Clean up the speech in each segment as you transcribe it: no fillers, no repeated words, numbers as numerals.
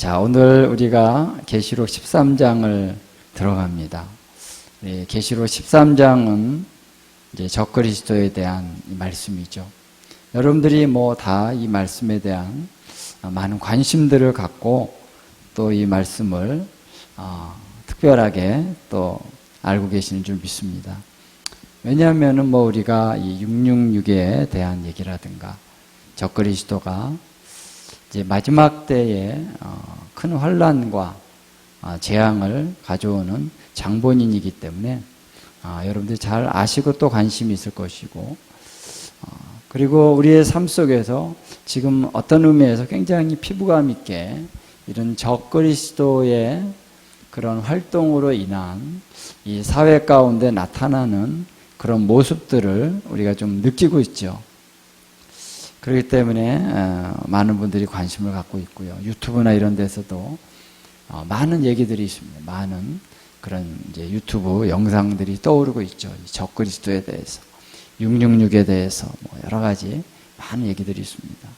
자, 오늘 우리가 계시록 13장을 들어갑니다. 계시록 13장은 이제 적그리스도에 대한 말씀이죠. 여러분들이 뭐 다 이 말씀에 대한 많은 관심들을 갖고 또 이 말씀을 특별하게 또 알고 계시는 줄 믿습니다. 왜냐하면은 뭐 우리가 이 666에 대한 얘기라든가 적그리스도가 이제 마지막 때에 큰 환난과 재앙을 가져오는 장본인이기 때문에 여러분들이 잘 아시고 또 관심이 있을 것이고, 그리고 우리의 삶 속에서 지금 어떤 의미에서 굉장히 피부감 있게 이런 적그리스도의 그런 활동으로 인한 이 사회 가운데 나타나는 그런 모습들을 우리가 좀 느끼고 있죠. 그렇기 때문에 많은 분들이 관심을 갖고 있고요. 유튜브나 이런 데서도 많은 얘기들이 있습니다. 많은 그런 이제 유튜브 영상들이 떠오르고 있죠. 적그리스도에 대해서, 666에 대해서 뭐 여러 가지 많은 얘기들이 있습니다.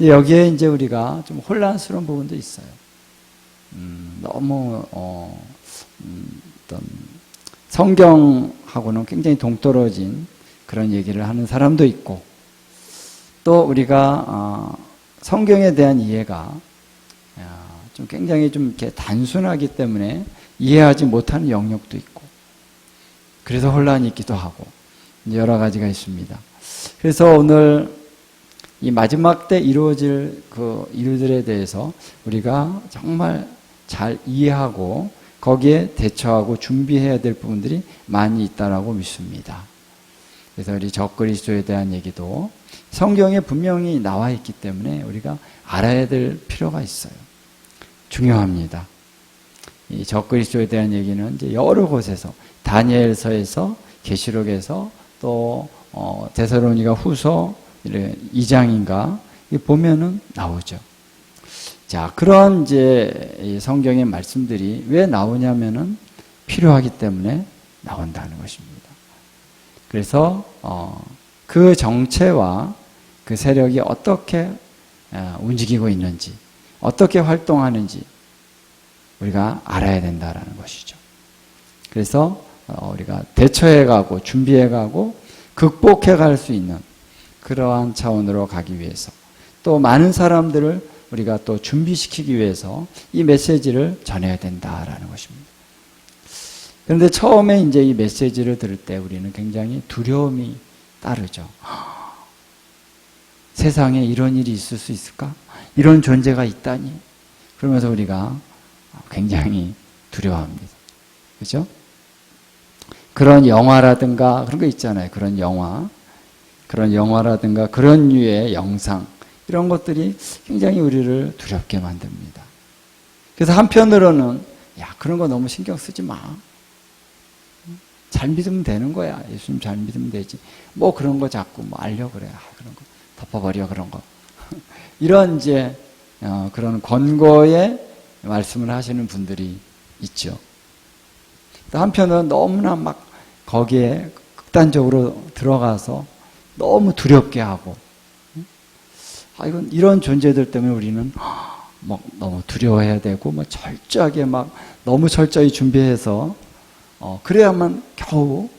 여기에 이제 우리가 좀 혼란스러운 부분도 있어요. 너무 어떤 성경하고는 굉장히 동떨어진 그런 얘기를 하는 사람도 있고, 또 우리가 성경에 대한 이해가 좀 굉장히 좀 이렇게 단순하기 때문에 이해하지 못하는 영역도 있고, 그래서 혼란이 있기도 하고 여러 가지가 있습니다. 그래서 오늘 이 마지막 때 이루어질 그 일들에 대해서 우리가 정말 잘 이해하고 거기에 대처하고 준비해야 될 부분들이 많이 있다라고 믿습니다. 그래서 우리 적그리스도에 대한 얘기도 성경에 분명히 나와 있기 때문에 우리가 알아야 될 필요가 있어요. 중요합니다. 이 적그리스도에 대한 얘기는 이제 여러 곳에서, 다니엘서에서, 계시록에서, 또 데살로니가 후서 2장인가 보면은 나오죠. 자, 그런 이제 이 성경의 말씀들이 왜 나오냐면은 필요하기 때문에 나온다는 것입니다. 그래서 그 정체와 그 세력이 어떻게 움직이고 있는지, 어떻게 활동하는지 우리가 알아야 된다라는 것이죠. 그래서 우리가 대처해가고 준비해가고 극복해갈 수 있는 그러한 차원으로 가기 위해서, 또 많은 사람들을 우리가 또 준비시키기 위해서 이 메시지를 전해야 된다라는 것입니다. 그런데 처음에 이제 이 메시지를 들을 때 우리는 굉장히 두려움이 따르죠. 세상에 이런 일이 있을 수 있을까? 이런 존재가 있다니? 그러면서 우리가 굉장히 두려워합니다. 그죠? 그런 영화라든가 그런 거 있잖아요. 그런 영화라든가 그런 류의 영상, 이런 것들이 굉장히 우리를 두렵게 만듭니다. 그래서 한편으로는 야, 그런 거 너무 신경 쓰지 마. 잘 믿으면 되는 거야. 예수님 잘 믿으면 되지. 뭐 그런 거 자꾸 뭐 알려 그래. 그런 거 덮어버려, 그런 거. 이런 이제 그런 권고의 말씀을 하시는 분들이 있죠. 또 한편으로는 너무나 막 거기에 극단적으로 들어가서 너무 두렵게 하고, 이런 존재들 때문에 우리는 뭐 너무 두려워해야 되고, 뭐 철저하게 막 너무 철저히 준비해서 그래야만 겨우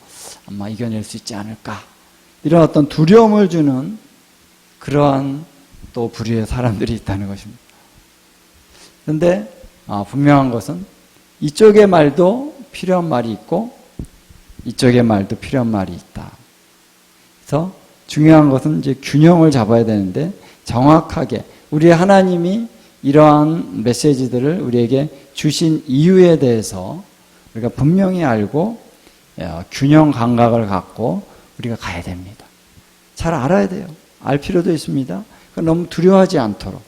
아마 이겨낼 수 있지 않을까, 이런 어떤 두려움을 주는 그러한 또 부류의 사람들이 있다는 것입니다. 그런데 분명한 것은 이쪽의 말도 필요한 말이 있고 이쪽의 말도 필요한 말이 있다. 그래서 중요한 것은 이제 균형을 잡아야 되는데, 정확하게 우리 하나님이 이러한 메시지들을 우리에게 주신 이유에 대해서 우리가 분명히 알고 균형 감각을 갖고 우리가 가야 됩니다. 잘 알아야 돼요. 알 필요도 있습니다. 너무 두려워하지 않도록.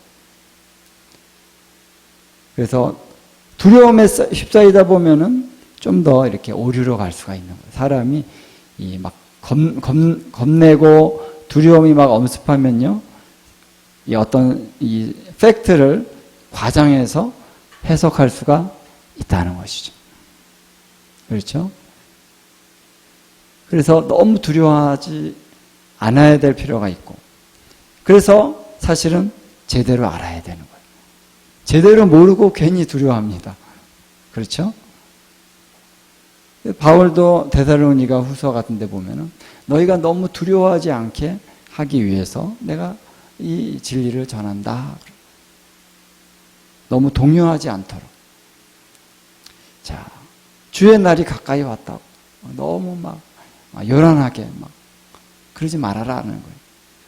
그래서 두려움에 휩싸이다 보면은 좀 더 이렇게 오류로 갈 수가 있는 거예요. 사람이 막 겁내고 두려움이 막 엄습하면요, 이 어떤 이 팩트를 과장해서 해석할 수가 있다는 것이죠. 그렇죠? 그래서 너무 두려워하지 않아야 될 필요가 있고, 그래서 사실은 제대로 알아야 되는 거예요. 제대로 모르고 괜히 두려워합니다. 그렇죠? 바울도 데살로니가 후서 같은 데 보면은 너희가 너무 두려워하지 않게 하기 위해서 내가 이 진리를 전한다. 너무 동요하지 않도록. 자, 주의 날이 가까이 왔다고. 너무 막 요란하게 막 그러지 말아라는 거예요.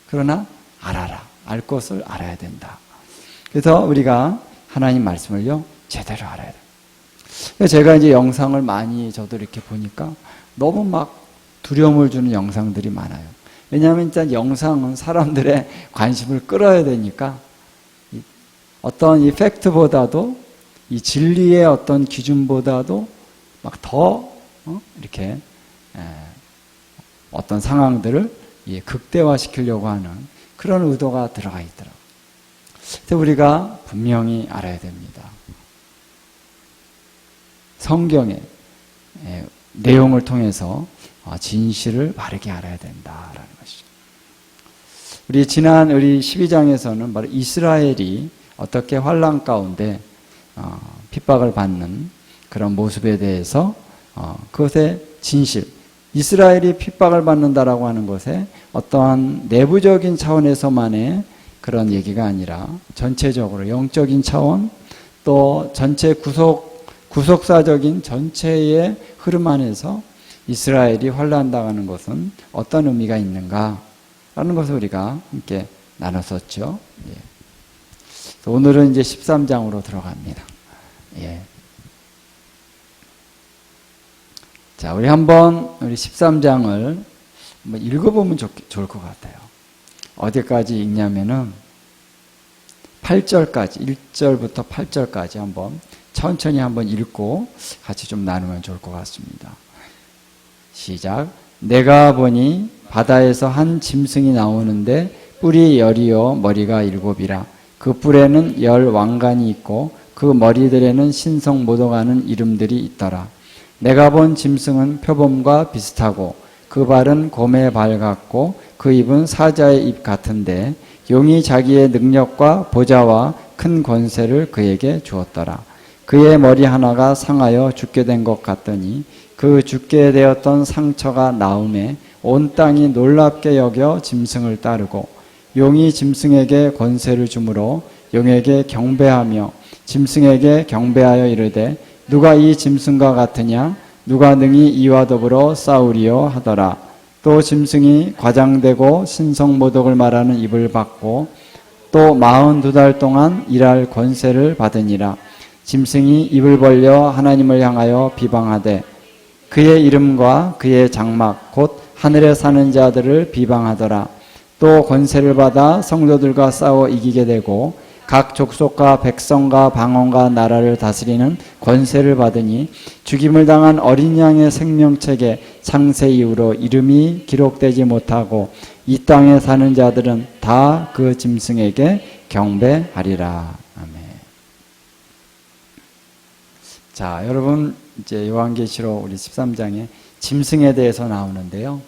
그러나 알아라. 알 것을 알아야 된다. 그래서 우리가 하나님 말씀을요, 제대로 알아야 돼요. 제가 이제 영상을 많이 저도 이렇게 보니까 너무 막 두려움을 주는 영상들이 많아요. 왜냐하면 일단 영상은 사람들의 관심을 끌어야 되니까 어떤 이 팩트보다도 이 진리의 어떤 기준보다도 막 더 이렇게 어떤 상황들을 극대화시키려고 하는 그런 의도가 들어가 있더라고요. 그래서 우리가 분명히 알아야 됩니다. 성경의 내용을 통해서 진실을 바르게 알아야 된다라는 것이죠. 우리 지난 12장에서는 바로 이스라엘이 어떻게 환난 가운데 핍박을 받는 그런 모습에 대해서 그것의 진실, 이스라엘이 핍박을 받는다라고 하는 것에 어떠한 내부적인 차원에서만의 그런 얘기가 아니라 전체적으로 영적인 차원 또 전체 구속사적인 전체의 흐름 안에서 이스라엘이 환난당하는 것은 어떤 의미가 있는가라는 것을 우리가 함께 나눴었죠. 예. 오늘은 이제 13장으로 들어갑니다. 예. 자, 우리 13장을 한번 읽어보면 좋을 것 같아요. 어디까지 읽냐면은 8절까지, 1절부터 8절까지 한번 천천히 한번 읽고 같이 좀 나누면 좋을 것 같습니다. 시작. 내가 보니 바다에서 한 짐승이 나오는데 뿔이 10이요 머리가 7이라. 그 뿔에는 10 왕관이 있고 그 머리들에는 신성 모독하는 이름들이 있더라. 내가 본 짐승은 표범과 비슷하고 그 발은 곰의 발 같고 그 입은 사자의 입 같은데 용이 자기의 능력과 보좌와 큰 권세를 그에게 주었더라. 그의 머리 하나가 상하여 죽게 된 것 같더니 그 죽게 되었던 상처가 나음에 온 땅이 놀랍게 여겨 짐승을 따르고 용이 짐승에게 권세를 주므로 용에게 경배하며 짐승에게 경배하여 이르되 누가 이 짐승과 같으냐 누가 능히 이와 더불어 싸우리요 하더라. 또 짐승이 과장되고 신성모독을 말하는 입을 받고 또 42달 동안 일할 권세를 받으니라. 짐승이 입을 벌려 하나님을 향하여 비방하되 그의 이름과 그의 장막 곧 하늘에 사는 자들을 비방하더라. 또 권세를 받아 성도들과 싸워 이기게 되고 각 족속과 백성과 방언과 나라를 다스리는 권세를 받으니 죽임을 당한 어린 양의 생명책에 창세 이후로 이름이 기록되지 못하고 이 땅에 사는 자들은 다 그 짐승에게 경배하리라. 아멘. 자, 여러분 이제 요한계시록 우리 13장에 짐승에 대해서 나오는데요.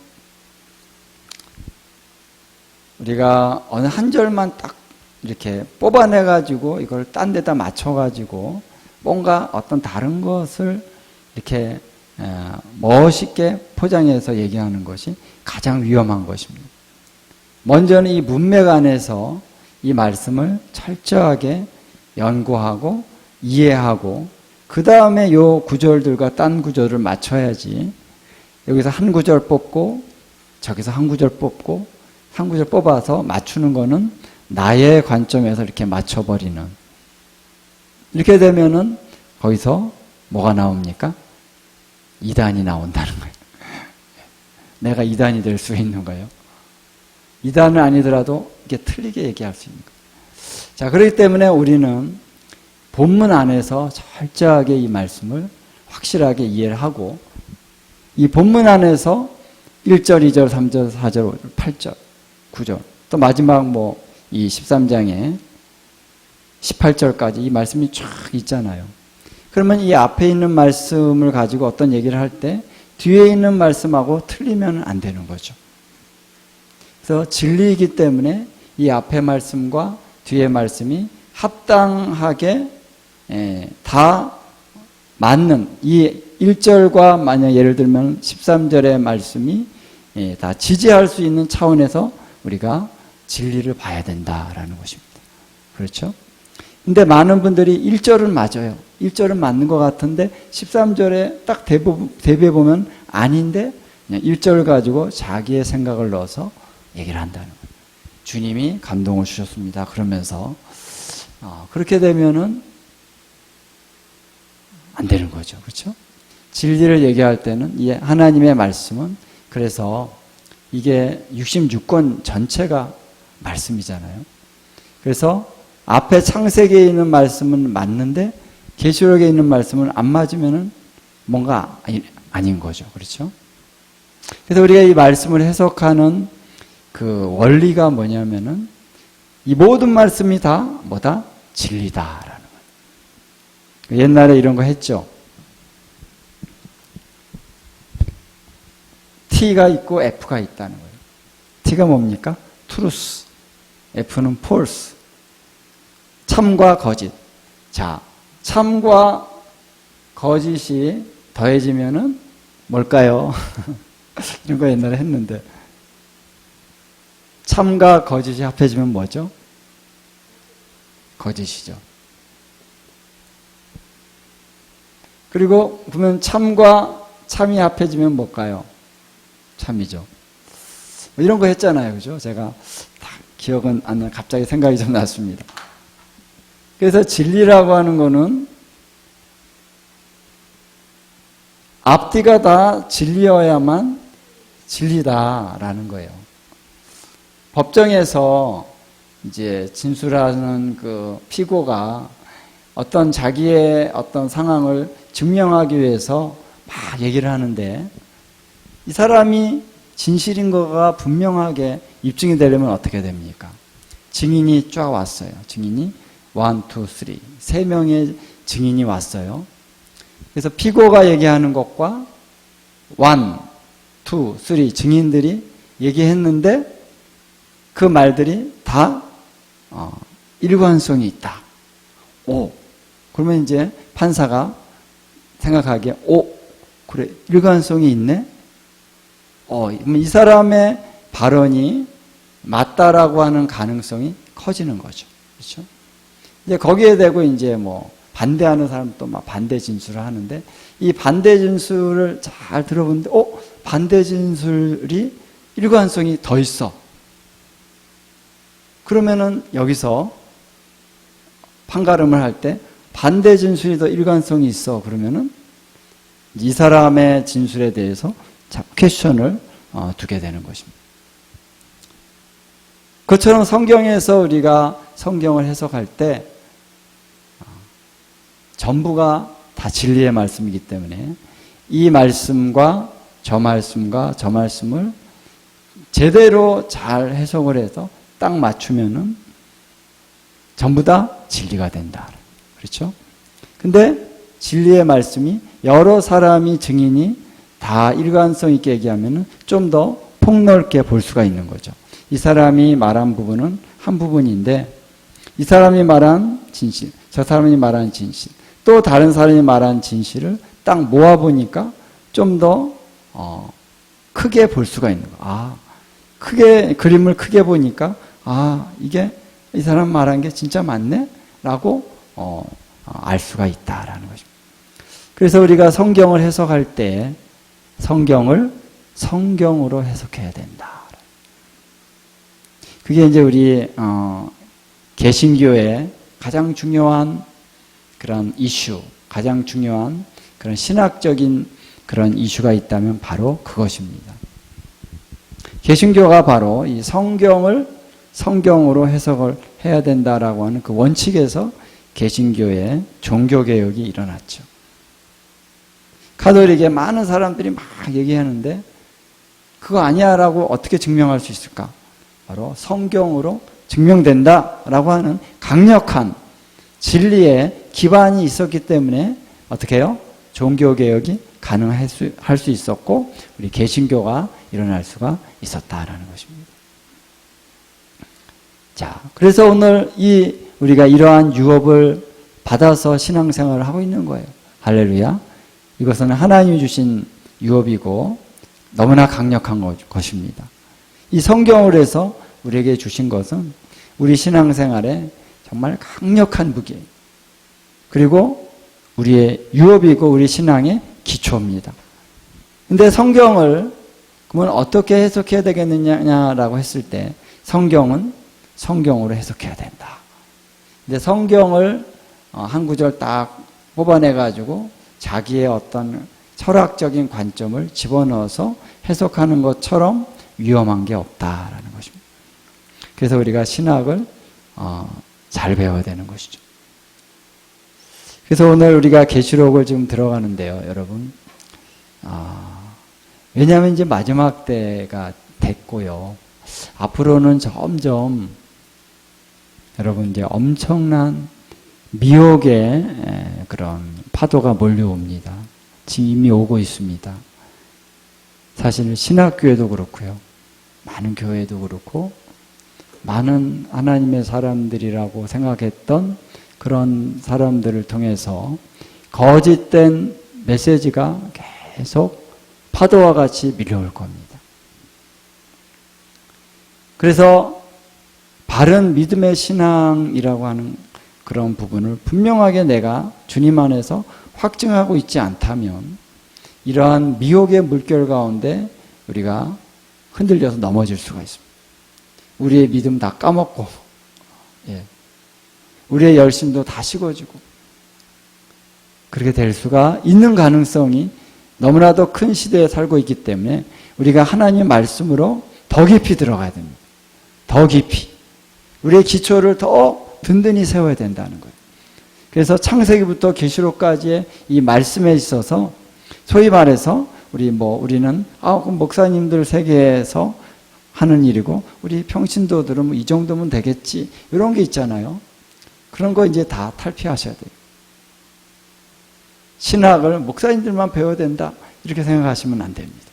우리가 어느 한 절만 딱 이렇게 뽑아내가지고 이걸 딴 데다 맞춰가지고 뭔가 어떤 다른 것을 이렇게 멋있게 포장해서 얘기하는 것이 가장 위험한 것입니다. 먼저는 이 문맥 안에서 이 말씀을 철저하게 연구하고 이해하고 그 다음에 요 구절들과 딴 구절을 맞춰야지 여기서 한 구절 뽑고 저기서 한 구절 뽑고 한 구절 뽑아서 맞추는 거는 나의 관점에서 이렇게 맞춰버리는 이렇게 되면은 거기서 뭐가 나옵니까? 이단이 나온다는 거예요. 내가 이단이 될 수 있는 거예요. 이단은 아니더라도 이게 틀리게 얘기할 수 있는 거예요. 자, 그렇기 때문에 우리는 본문 안에서 철저하게 이 말씀을 확실하게 이해를 하고 이 본문 안에서 1절, 2절, 3절, 4절, 5절, 8절, 9절 또 마지막 이 13장에 18절까지 이 말씀이 쫙 있잖아요. 그러면 이 앞에 있는 말씀을 가지고 어떤 얘기를 할 때 뒤에 있는 말씀하고 틀리면 안 되는 거죠. 그래서 진리이기 때문에 이 앞에 말씀과 뒤에 말씀이 합당하게 다 맞는 이 1절과 만약 예를 들면 13절의 말씀이 다 지지할 수 있는 차원에서 우리가 진리를 봐야 된다라는 것입니다. 그렇죠? 근데 많은 분들이 1절은 맞아요. 1절은 맞는 것 같은데 13절에 딱 대비해 보면 아닌데 그냥 1절 가지고 자기의 생각을 넣어서 얘기를 한다는 거예요. 주님이 감동을 주셨습니다. 그러면서 그렇게 되면은 안 되는 거죠. 그렇죠? 진리를 얘기할 때는 이 하나님의 말씀은 그래서 이게 66권 전체가 말씀이잖아요. 그래서 앞에 창세기에 있는 말씀은 맞는데 계시록에 있는 말씀은 안 맞으면은 뭔가 아닌 거죠. 그렇죠? 그래서 우리가 이 말씀을 해석하는 그 원리가 뭐냐면은 이 모든 말씀이 다 뭐다? 진리다라는 거예요. 옛날에 이런 거 했죠. T가 있고 F가 있다는 거예요. T가 뭡니까? truth. F는 false. 참과 거짓. 자, 참과 거짓이 더해지면은 뭘까요? 이런 거 옛날에 했는데. 참과 거짓이 합해지면 뭐죠? 거짓이죠. 그리고 보면 참과 참이 합해지면 뭘까요? 참이죠. 이런 거 했잖아요. 그죠? 제가 다 기억은 안 나요. 갑자기 생각이 좀 났습니다. 그래서 진리라고 하는 거는 앞뒤가 다 진리여야만 진리다라는 거예요. 법정에서 이제 진술하는 그 피고가 어떤 자기의 어떤 상황을 증명하기 위해서 막 얘기를 하는데 이 사람이 진실인 거가 분명하게 입증이 되려면 어떻게 됩니까? 증인이 쫙 왔어요. 증인이 1, 2, 3. 3명의 증인이 왔어요. 그래서 피고가 얘기하는 것과 1, 2, 3 증인들이 얘기했는데 그 말들이 다 일관성이 있다. 오. 그러면 이제 판사가 생각하기에 그래 일관성이 있네. 이 사람의 발언이 맞다라고 하는 가능성이 커지는 거죠. 그렇죠? 이제 거기에 대고 이제 뭐 반대하는 사람도 막 반대 진술을 하는데 이 반대 진술을 잘 들어보는데 반대 진술이 일관성이 더 있어. 그러면은 여기서 판가름을 할 때 반대 진술이 더 일관성이 있어. 그러면은 이 사람의 진술에 대해서 퀘스천을 두게 되는 것입니다. 그처럼 성경에서 우리가 성경을 해석할 때 전부가 다 진리의 말씀이기 때문에 이 말씀과 저 말씀과 저 말씀을 제대로 잘 해석을 해서 딱 맞추면은 전부 다 진리가 된다. 그렇죠? 근데 진리의 말씀이 여러 사람이 증인이 다 일관성 있게 얘기하면은 좀 더 폭넓게 볼 수가 있는 거죠. 이 사람이 말한 부분은 한 부분인데 이 사람이 말한 진실, 저 사람이 말한 진실, 또 다른 사람이 말한 진실을 딱 모아보니까 좀 더 크게 볼 수가 있는 거예요. 그림을 크게 보니까 이게 이 사람 말한 게 진짜 맞네? 라고 알 수가 있다라는 것입니다. 그래서 우리가 성경을 해석할 때 성경을 성경으로 해석해야 된다. 그게 이제 우리 개신교의 가장 중요한 그런 이슈, 가장 중요한 그런 신학적인 그런 이슈가 있다면 바로 그것입니다. 개신교가 바로 이 성경을 성경으로 해석을 해야 된다라고 하는 그 원칙에서 개신교의 종교개혁이 일어났죠. 가톨릭에 많은 사람들이 막 얘기하는데 그거 아니야라고 어떻게 증명할 수 있을까? 바로 성경으로 증명된다라고 하는 강력한 진리의 기반이 있었기 때문에 어떻게 해요? 종교개혁이 가능할 수 있었고 우리 개신교가 일어날 수가 있었다라는 것입니다. 자, 그래서 오늘 이 우리가 이러한 유업을 받아서 신앙생활을 하고 있는 거예요. 할렐루야. 이것은 하나님이 주신 유업이고 너무나 강력한 것입니다. 이 성경을 해서 우리에게 주신 것은 우리 신앙생활에 정말 강력한 무기예요. 그리고 우리의 유업이고 우리 신앙의 기초입니다. 근데 성경을 그러면 어떻게 해석해야 되겠느냐라고 했을 때 성경은 성경으로 해석해야 된다. 근데 성경을 한 구절 딱 뽑아내가지고 자기의 어떤 철학적인 관점을 집어넣어서 해석하는 것처럼 위험한 게 없다라는 것입니다. 그래서 우리가 신학을 잘 배워야 되는 것이죠. 그래서 오늘 우리가 계시록을 지금 들어가는데요, 여러분. 왜냐하면 이제 마지막 때가 됐고요. 앞으로는 점점 여러분 이제 엄청난 미혹의 그런 파도가 몰려옵니다. 지금 이미 오고 있습니다. 사실 신학교회도 그렇고요. 많은 교회도 그렇고 많은 하나님의 사람들이라고 생각했던 그런 사람들을 통해서 거짓된 메시지가 계속 파도와 같이 밀려올 겁니다. 그래서 바른 믿음의 신앙이라고 하는 그런 부분을 분명하게 내가 주님 안에서 확증하고 있지 않다면 이러한 미혹의 물결 가운데 우리가 흔들려서 넘어질 수가 있습니다. 우리의 믿음 다 까먹고 우리의 열심도 다 식어지고 그렇게 될 수가 있는 가능성이 너무나도 큰 시대에 살고 있기 때문에 우리가 하나님의 말씀으로 더 깊이 들어가야 됩니다. 더 깊이. 우리의 기초를 더 든든히 세워야 된다는 거예요. 그래서 창세기부터 계시록까지의 이 말씀에 있어서 소위 말해서 우리는 그럼 목사님들 세계에서 하는 일이고 우리 평신도들은 뭐 이 정도면 되겠지 이런 게 있잖아요. 그런 거 이제 다 탈피하셔야 돼요. 신학을 목사님들만 배워야 된다 이렇게 생각하시면 안 됩니다.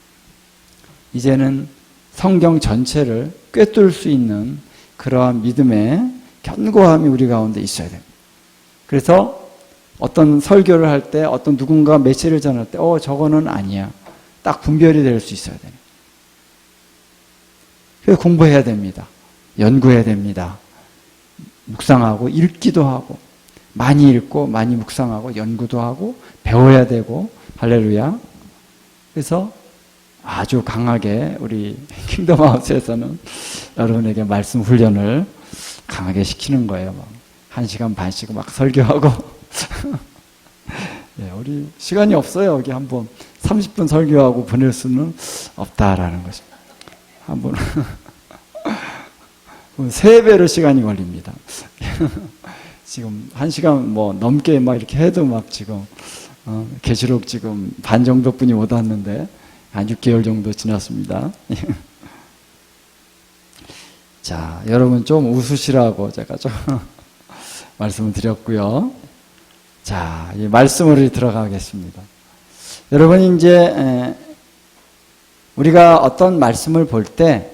이제는 성경 전체를 꿰뚫을 수 있는 그러한 믿음의 견고함이 우리 가운데 있어야 됩니다. 그래서 어떤 설교를 할 때 어떤 누군가 메시지를 전할 때 저거는 아니야. 딱 분별이 될 수 있어야 돼요. 그래서 공부해야 됩니다. 연구해야 됩니다. 묵상하고 읽기도 하고 많이 읽고 많이 묵상하고 연구도 하고 배워야 되고 할렐루야. 그래서 아주 강하게 우리 킹덤하우스에서는 여러분에게 말씀 훈련을 강하게 시키는 거예요. 1시간 반씩 막 설교하고 우리 시간이 없어요. 여기 한번 30분 설교하고 보낼 수는 없다라는 것입니다. 한번 3배로 시간이 걸립니다. 지금 1시간 넘게 막 이렇게 해도 막 지금 계시록 지금 반 정도뿐이 못 왔는데 한 6개월 정도 지났습니다. 자, 여러분 좀 웃으시라고 제가 좀 말씀을 드렸고요. 자, 이 말씀으로 들어가겠습니다. 여러분 이제 우리가 어떤 말씀을 볼 때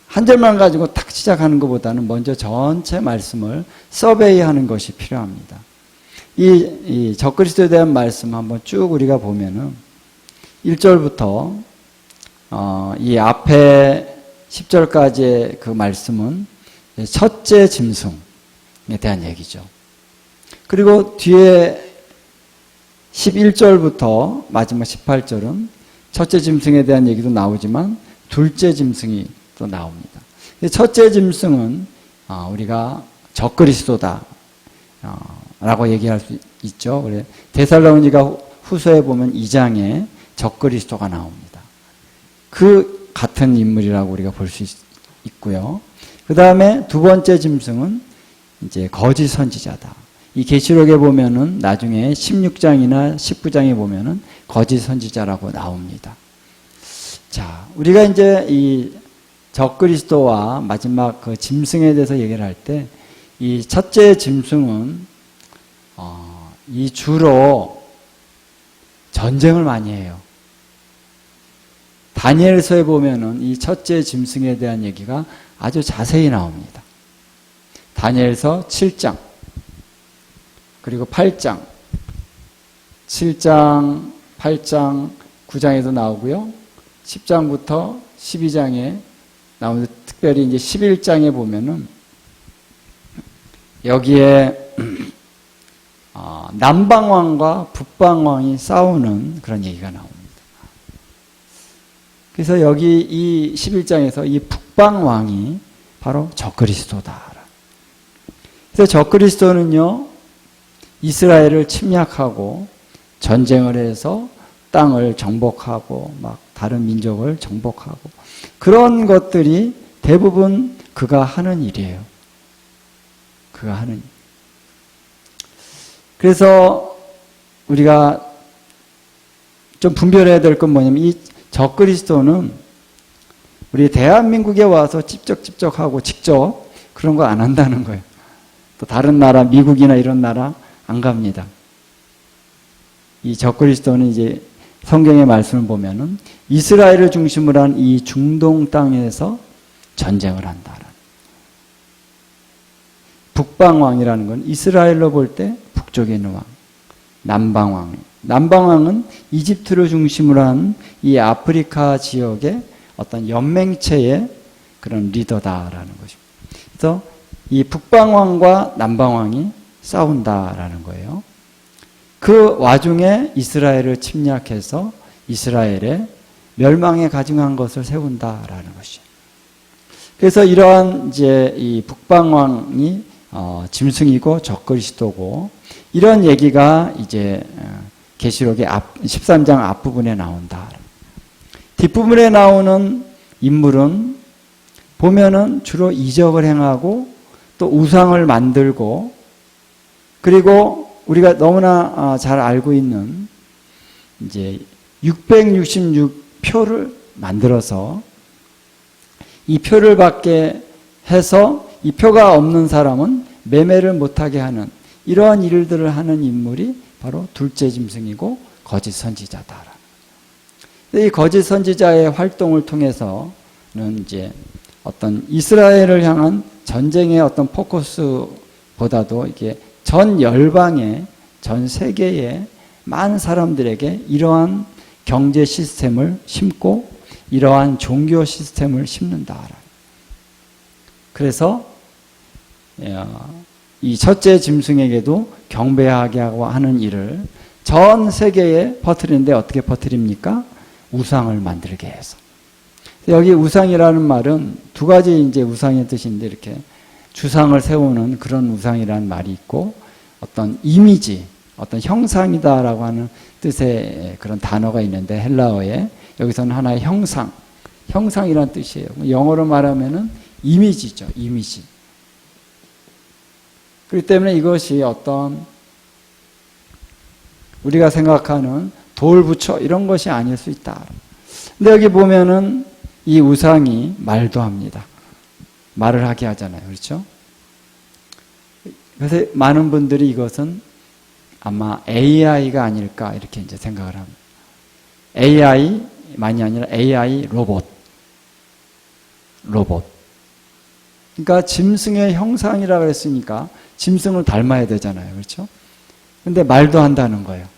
한 절만 가지고 탁 시작하는 것보다는 먼저 전체 말씀을 서베이하는 것이 필요합니다. 이 적그리스도에 대한 말씀 한번 쭉 우리가 보면은 1절부터 이 앞에 10절까지의 그 말씀은 첫째 짐승에 대한 얘기죠. 그리고 뒤에 11절부터 마지막 18절은 첫째 짐승에 대한 얘기도 나오지만 둘째 짐승이 또 나옵니다. 첫째 짐승은 우리가 적그리스도다 라고 얘기할 수 있죠. 그래 데살로니가 후서에 보면 2장에 적그리스도가 나옵니다. 그 같은 인물이라고 우리가 볼 수 있고요. 그 다음에 두 번째 짐승은 이제 거짓 선지자다. 이 계시록에 보면은 나중에 16장이나 19장에 보면은 거짓 선지자라고 나옵니다. 자, 우리가 이제 이 적그리스도와 마지막 그 짐승에 대해서 얘기를 할 때 이 첫째 짐승은 이 주로 전쟁을 많이 해요. 다니엘서에 보면은 이 첫째 짐승에 대한 얘기가 아주 자세히 나옵니다. 다니엘서 7장, 그리고 8장, 7장, 8장, 9장에도 나오고요. 10장부터 12장에 나오는데, 특별히 이제 11장에 보면은 여기에 남방왕과 북방왕이 싸우는 그런 얘기가 나옵니다. 그래서 여기 이 11장에서 이 북방왕이 바로 적그리스도다. 그래서 적그리스도는요, 이스라엘을 침략하고 전쟁을 해서 땅을 정복하고 막 다른 민족을 정복하고 그런 것들이 대부분 그가 하는 일이에요. 그가 하는 일. 그래서 우리가 좀 분별해야 될 건 뭐냐면 이 적그리스도는 우리 대한민국에 와서 찝적찝적하고 직접 그런 거 안 한다는 거예요. 또 다른 나라, 미국이나 이런 나라 안 갑니다. 이 적그리스도는 이제 성경의 말씀을 보면은 이스라엘을 중심으로 한 이 중동 땅에서 전쟁을 한다라는. 북방왕이라는 건 이스라엘로 볼 때 북쪽에 있는 왕, 남방왕. 남방왕은 이집트를 중심으로 한 이 아프리카 지역의 어떤 연맹체의 그런 리더다라는 것입니다. 그래서 이 북방왕과 남방왕이 싸운다라는 거예요. 그 와중에 이스라엘을 침략해서 이스라엘의 멸망에 가증한 것을 세운다라는 것이죠. 그래서 이러한 이제 이 북방왕이 짐승이고 적그리스도고 이런 얘기가 이제 계시록의 13장 앞부분에 나온다. 뒷부분에 나오는 인물은 보면은 주로 이적을 행하고 또 우상을 만들고 그리고 우리가 너무나 잘 알고 있는 이제 666표를 만들어서 이 표를 받게 해서 이 표가 없는 사람은 매매를 못하게 하는 이러한 일들을 하는 인물이 바로 둘째 짐승이고 거짓 선지자다. 이 거짓 선지자의 활동을 통해서는 이제 어떤 이스라엘을 향한 전쟁의 어떤 포커스보다도 이게 전 열방의, 전 세계의 많은 사람들에게 이러한 경제 시스템을 심고 이러한 종교 시스템을 심는다. 그래서 이 첫째 짐승에게도 경배하게 하고 하는 일을 전 세계에 퍼뜨리는데 어떻게 퍼뜨립니까? 우상을 만들게 해서. 여기 우상이라는 말은 두 가지 이제 우상의 뜻인데 이렇게 주상을 세우는 그런 우상이라는 말이 있고 어떤 이미지, 어떤 형상이다라고 하는 뜻의 그런 단어가 있는데 헬라어에 여기서는 하나의 형상이라는 뜻이에요. 영어로 말하면은 이미지죠, 이미지. 그렇기 때문에 이것이 어떤 우리가 생각하는 돌부처 이런 것이 아닐 수 있다. 근데 여기 보면은 이 우상이 말도 합니다. 말을 하게 하잖아요. 그렇죠? 그래서 많은 분들이 이것은 아마 AI가 아닐까 이렇게 이제 생각을 합니다. AI만이 아니라 AI 로봇. 그러니까 짐승의 형상이라고 했으니까 짐승을 닮아야 되잖아요. 그렇죠? 근데 말도 한다는 거예요.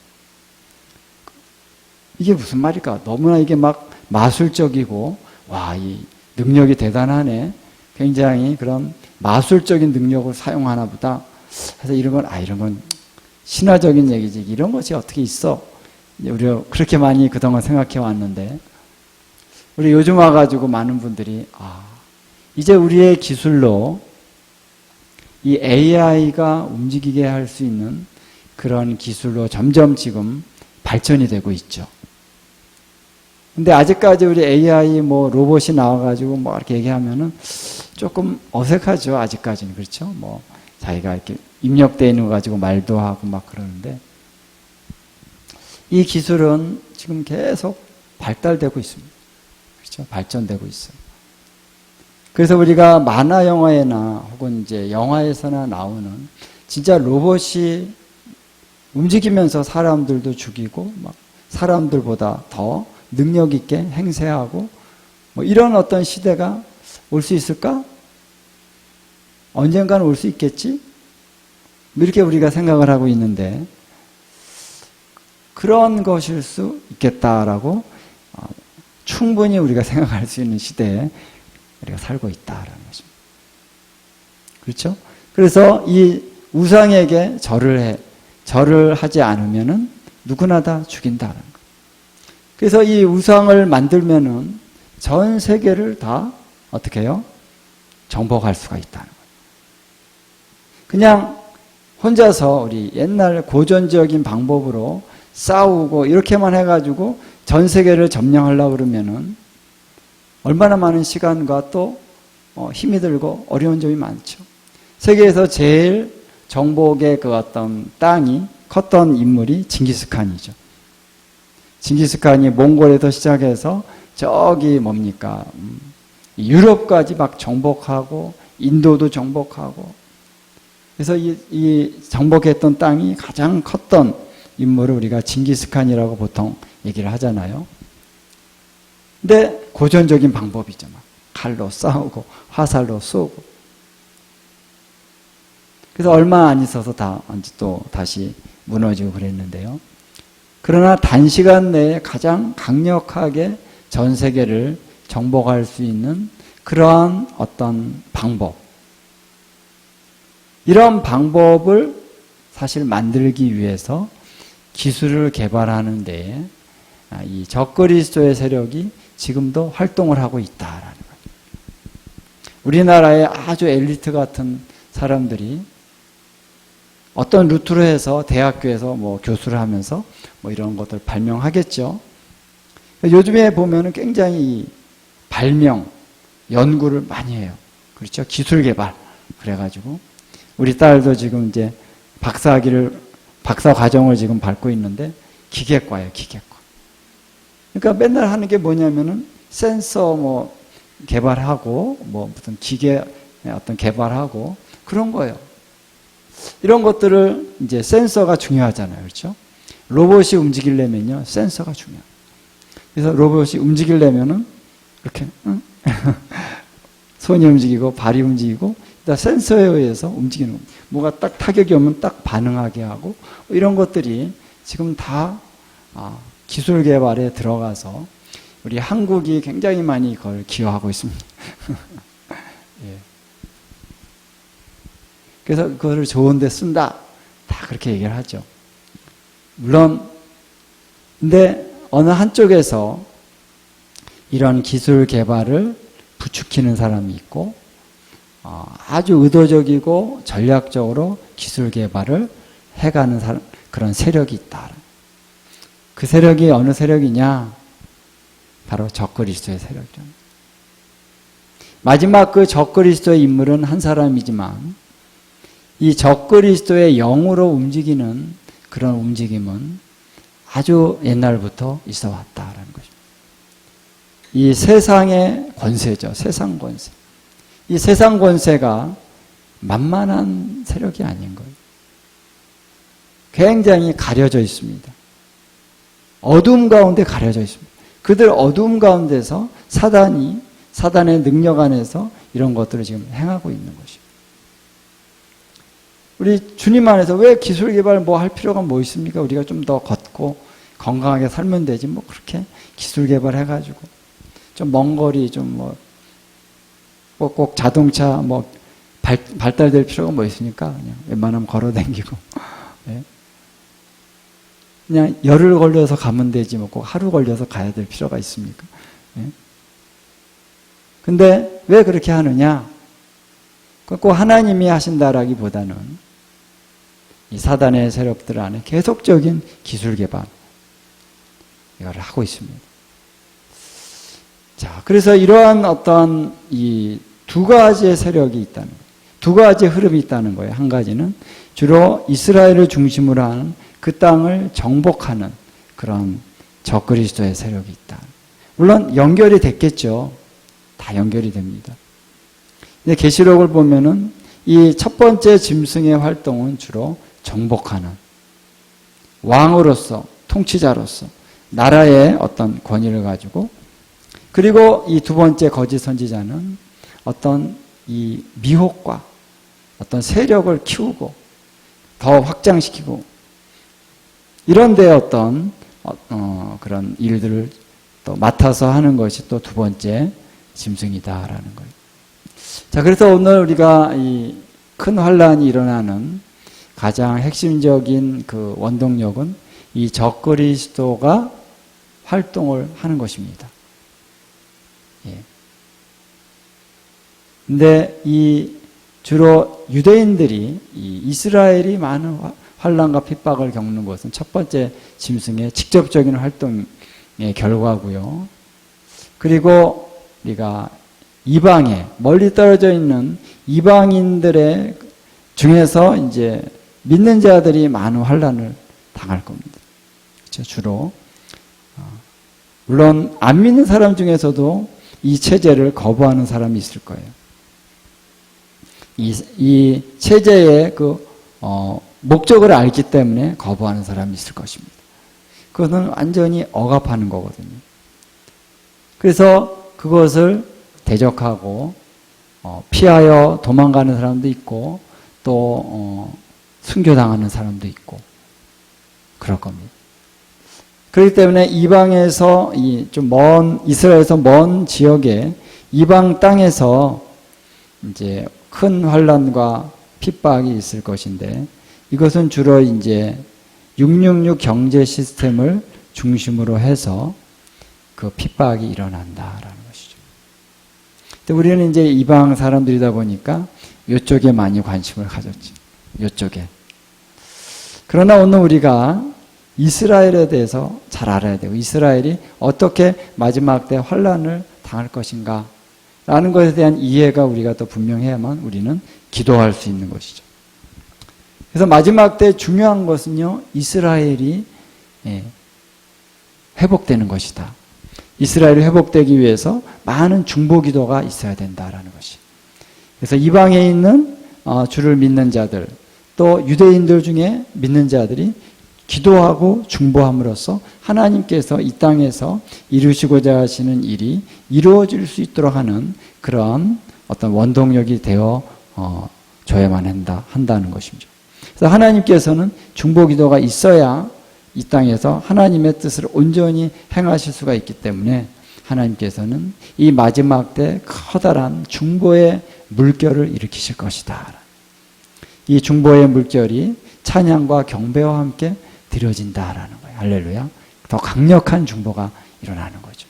이게 무슨 말일까? 너무나 이게 막 마술적이고 와, 이 능력이 대단하네. 굉장히 그런 마술적인 능력을 사용하나 보다. 그래서 이런 건 신화적인 얘기지. 이런 것이 어떻게 있어? 우리가 그렇게 많이 그동안 생각해 왔는데 우리 요즘 와가지고 많은 분들이 이제 우리의 기술로 이 AI가 움직이게 할 수 있는 그런 기술로 점점 지금 발전이 되고 있죠. 근데 아직까지 우리 AI 뭐 로봇이 나와가지고 뭐 이렇게 얘기하면은 조금 어색하죠. 아직까지는. 그렇죠? 뭐 자기가 이렇게 입력되어 있는 거 가지고 말도 하고 막 그러는데 이 기술은 지금 계속 발달되고 있습니다. 그렇죠? 발전되고 있어요. 그래서 우리가 만화 영화에나 혹은 이제 영화에서나 나오는 진짜 로봇이 움직이면서 사람들도 죽이고 막 사람들보다 더 능력 있게 행세하고 뭐 이런 어떤 시대가 올 수 있을까? 언젠가는 올 수 있겠지? 이렇게 우리가 생각을 하고 있는데 그런 것일 수 있겠다라고 충분히 우리가 생각할 수 있는 시대에 우리가 살고 있다라는 것입니다. 그렇죠? 그래서 이 우상에게 절을 하지 않으면은 누구나 다 죽인다는 거. 그래서 이 우상을 만들면은 전 세계를 다 어떻게 해요? 정복할 수가 있다는 거예요. 그냥 혼자서 우리 옛날 고전적인 방법으로 싸우고 이렇게만 해가지고 전 세계를 점령하려고 그러면은 얼마나 많은 시간과 또 힘이 들고 어려운 점이 많죠. 세계에서 제일 정복의 그 어떤 땅이 컸던 인물이 징기스칸이죠. 징기스칸이 몽골에서 시작해서 저기 뭡니까? 유럽까지 막 정복하고 인도도 정복하고 그래서 이 정복했던 땅이 가장 컸던 인물을 우리가 징기스칸이라고 보통 얘기를 하잖아요. 근데 고전적인 방법이죠. 막 칼로 싸우고 화살로 쏘고. 그래서 얼마 안 있어서 또 다시 무너지고 그랬는데요. 그러나 단시간 내에 가장 강력하게 전 세계를 정복할 수 있는 그러한 어떤 방법. 이런 방법을 사실 만들기 위해서 기술을 개발하는 데에 이 적그리스도의 세력이 지금도 활동을 하고 있다라는 거예요. 우리나라의 아주 엘리트 같은 사람들이 어떤 루트로 해서 대학교에서 뭐 교수를 하면서 뭐 이런 것들 발명하겠죠. 요즘에 보면은 굉장히 발명, 연구를 많이 해요. 그렇죠? 기술 개발. 그래가지고 우리 딸도 지금 이제 박사 과정을 지금 밟고 있는데 기계과예요, 기계과. 그러니까 맨날 하는 게 뭐냐면은 센서 뭐 개발하고 뭐 무슨 기계 어떤 개발하고 그런 거예요. 이런 것들을 이제 센서가 중요하잖아요. 그렇죠? 로봇이 움직이려면요, 센서가 중요해요. 그래서 로봇이 움직이려면은 이렇게, 손이 움직이고 발이 움직이고, 센서에 의해서 움직이는 겁니다. 뭐가 딱 타격이 오면 딱 반응하게 하고, 이런 것들이 지금 다 기술 개발에 들어가서 우리 한국이 굉장히 많이 그걸 기여하고 있습니다. 예. 그래서 그거를 좋은 데 쓴다. 다 그렇게 얘기를 하죠. 물론, 근데 어느 한쪽에서 이런 기술 개발을 부추기는 사람이 있고, 아주 의도적이고 전략적으로 기술 개발을 해가는 그런 세력이 있다. 그 세력이 어느 세력이냐? 바로 적그리스도의 세력이죠. 마지막 그 적그리스도의 인물은 한 사람이지만 이 적그리스도의 영으로 움직이는 그런 움직임은 아주 옛날부터 있어 왔다라는 것입니다. 이 세상의 권세죠. 세상 권세. 이 세상 권세가 만만한 세력이 아닌 거예요. 굉장히 가려져 있습니다. 어둠 가운데 가려져 있습니다. 그들 어둠 가운데서 사단의 능력 안에서 이런 것들을 지금 행하고 있는 것입니다. 우리 주님 안에서 왜 기술 개발 뭐 할 필요가 뭐 있습니까? 우리가 좀 더 걷고 건강하게 살면 되지 뭐 그렇게 기술 개발 해가지고 좀 먼 거리 좀 뭐 꼭 자동차 뭐 발달될 필요가 뭐 있습니까? 그냥 웬만하면 걸어 다니고 예? 그냥 열흘 걸려서 가면 되지 뭐 꼭 하루 걸려서 가야 될 필요가 있습니까? 예? 근데 왜 그렇게 하느냐? 꼭 하나님이 하신다라기보다는 이 사단의 세력들 안에 계속적인 기술 개발 이걸 하고 있습니다. 자, 그래서 이러한 어떤 이 두 가지의 세력이 있다는 거예요. 두 가지의 흐름이 있다는 거예요. 한 가지는 주로 이스라엘을 중심으로 하는 그 땅을 정복하는 그런 적그리스도의 세력이 있다. 물론 연결이 됐겠죠. 다 연결이 됩니다. 근데 계시록을 보면은 이 첫 번째 짐승의 활동은 주로 정복하는 왕으로서 통치자로서 나라의 어떤 권위를 가지고 그리고 이 두 번째 거짓 선지자는 어떤 이 미혹과 어떤 세력을 키우고 더 확장시키고 이런 데 어떤 그런 일들을 또 맡아서 하는 것이 또 두 번째 짐승이다라는 거예요. 자, 그래서 오늘 우리가 이 큰 환란이 일어나는 가장 핵심적인 그 원동력은 이 적그리스도가 활동을 하는 것입니다. 예. 근데 이 주로 유대인들이 이 이스라엘이 많은 환란과 핍박을 겪는 것은 첫 번째 짐승의 직접적인 활동의 결과고요. 그리고 우리가 이방에 멀리 떨어져 있는 이방인들의 중에서 이제 믿는 자들이 많은 환란을 당할 겁니다. 그렇죠? 주로 물론 안 믿는 사람 중에서도 이 체제를 거부하는 사람이 있을 거예요. 이 체제의 그 목적을 알기 때문에 거부하는 사람이 있을 것입니다. 그것은 완전히 억압하는 거거든요. 그래서 그것을 대적하고 피하여 도망가는 사람도 있고 또 순교당하는 사람도 있고 그럴 겁니다. 그렇기 때문에 이방에서 좀 먼 이스라엘에서 먼 지역에 이방 땅에서 이제 큰 환란과 핍박이 있을 것인데 이것은 주로 이제 666 경제 시스템을 중심으로 해서 그 핍박이 일어난다라는 것이죠. 근데 우리는 이제 이방 사람들이다 보니까 이쪽에 많이 관심을 가졌죠. 이쪽에. 그러나 오늘 우리가 이스라엘에 대해서 잘 알아야 되고 이스라엘이 어떻게 마지막 때 환란을 당할 것인가 라는 것에 대한 이해가 우리가 또 분명해야만 우리는 기도할 수 있는 것이죠. 그래서 마지막 때 중요한 것은요, 이스라엘이 회복되는 것이다. 이스라엘이 회복되기 위해서 많은 중보 기도가 있어야 된다라는 것이. 그래서 이방에 있는 주를 믿는 자들, 또 유대인들 중에 믿는 자들이 기도하고 중보함으로써 하나님께서 이 땅에서 이루시고자 하시는 일이 이루어질 수 있도록 하는 그런 어떤 원동력이 되어 줘야만 한다는 것이죠. 그래서 하나님께서는 중보 기도가 있어야 이 땅에서 하나님의 뜻을 온전히 행하실 수가 있기 때문에 하나님께서는 이 마지막 때 커다란 중보의 물결을 일으키실 것이다. 이 중보의 물결이 찬양과 경배와 함께 드려진다라는 거예요. 할렐루야. 더 강력한 중보가 일어나는 거죠.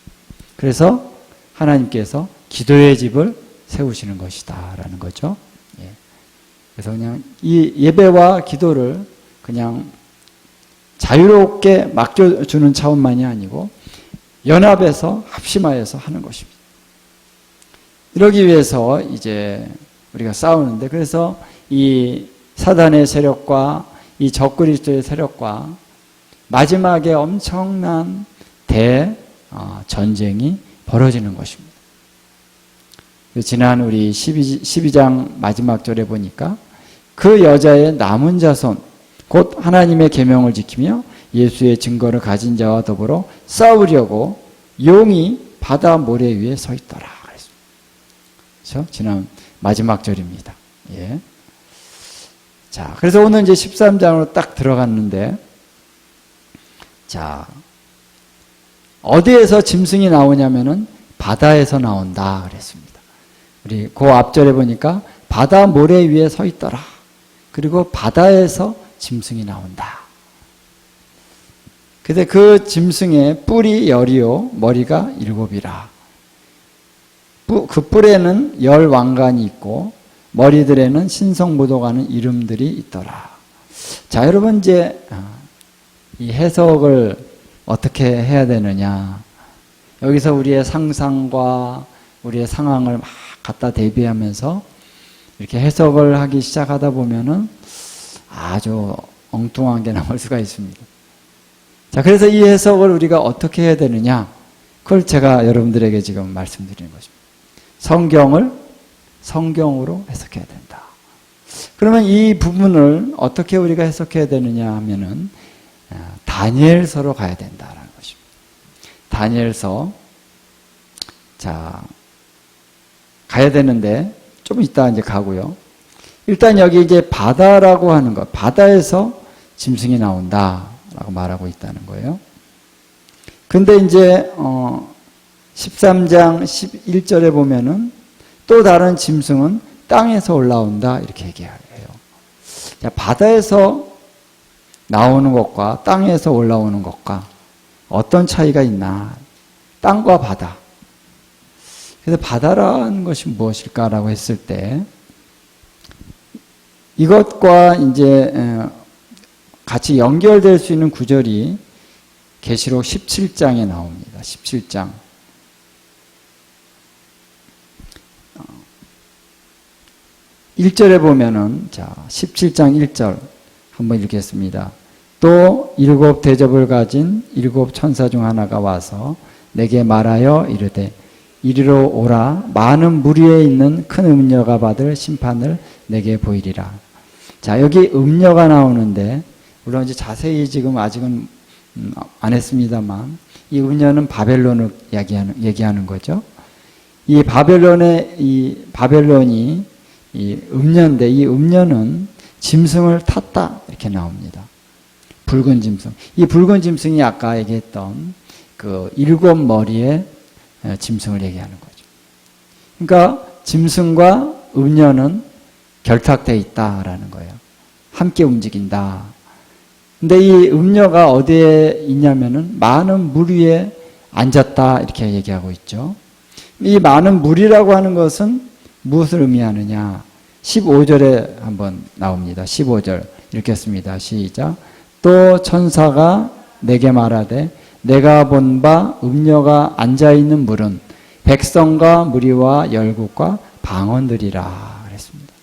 그래서 하나님께서 기도의 집을 세우시는 것이다라는 거죠. 예. 그래서 그냥 이 예배와 기도를 그냥 자유롭게 맡겨주는 차원만이 아니고 연합해서 합심하여서 하는 것입니다. 이러기 위해서 이제 우리가 싸우는데 그래서 이 사단의 세력과 이 적그리스도의 세력과 마지막에 엄청난 전쟁이 벌어지는 것입니다. 지난 우리 12장 마지막 절에 보니까 그 여자의 남은 자손 곧 하나님의 계명을 지키며 예수의 증거를 가진 자와 더불어 싸우려고 용이 바다 모래 위에 서 있더라. 그렇죠? 지난 마지막 절입니다. 예. 자, 그래서 오늘 이제 13장으로 딱 들어갔는데, 자, 어디에서 짐승이 나오냐면은 바다에서 나온다 그랬습니다. 우리 그 앞절에 보니까 바다 모래 위에 서 있더라. 그리고 바다에서 짐승이 나온다. 근데 그 짐승의 뿔이 10이요, 머리가 7이라. 그 뿔에는 10 왕관이 있고 머리들에는 신성모독하는 이름들이 있더라. 자, 여러분 이제 이 해석을 어떻게 해야 되느냐. 여기서 우리의 상상과 우리의 상황을 막 갖다 대비하면서 이렇게 해석을 하기 시작하다 보면은 아주 엉뚱한 게 나올 수가 있습니다. 자, 그래서 이 해석을 우리가 어떻게 해야 되느냐. 그걸 제가 여러분들에게 지금 말씀드리는 것입니다. 성경을 성경으로 해석해야 된다. 그러면 이 부분을 어떻게 우리가 해석해야 되느냐 하면은 다니엘서로 가야 된다라는 것입니다. 다니엘서. 자, 가야 되는데 좀 이따 이제 가고요. 일단 여기 이제 바다라고 하는 것, 바다에서 짐승이 나온다라고 말하고 있다는 거예요. 근데 이제 13장 11절에 보면은 또 다른 짐승은 땅에서 올라온다 이렇게 얘기해요. 자, 바다에서 나오는 것과 땅에서 올라오는 것과 어떤 차이가 있나? 땅과 바다. 그래서 바다라는 것이 무엇일까라고 했을 때 이것과 이제 같이 연결될 수 있는 구절이 계시록 17장에 나옵니다. 17장. 1절에 보면은, 자, 17장 1절 한번 읽겠습니다. 또 7 대접을 가진 7 천사 중 하나가 와서 내게 말하여 이르되 이리로 오라. 많은 무리에 있는 큰 음녀가 받을 심판을 내게 보이리라. 자, 여기 음녀가 나오는데, 물론 이제 자세히 지금 아직은 안 했습니다만, 이 음녀는 바벨론을 얘기하는 거죠. 이 바벨론이 이 음녀인데, 이 음녀는 짐승을 탔다 이렇게 나옵니다. 붉은 짐승. 이 붉은 짐승이 아까 얘기했던 그 7 머리의 짐승을 얘기하는 거죠. 그러니까 짐승과 음녀는 결탁되어 있다라는 거예요. 함께 움직인다. 근데 이 음녀가 어디에 있냐면은 많은 물 위에 앉았다 이렇게 얘기하고 있죠. 이 많은 물이라고 하는 것은 무엇을 의미하느냐? 15절에 한번 나옵니다. 15절 읽겠습니다. 시작. 또 천사가 내게 말하되 내가 본 바 음녀가 앉아있는 물은 백성과 무리와 열국과 방언들이라 그랬습니다.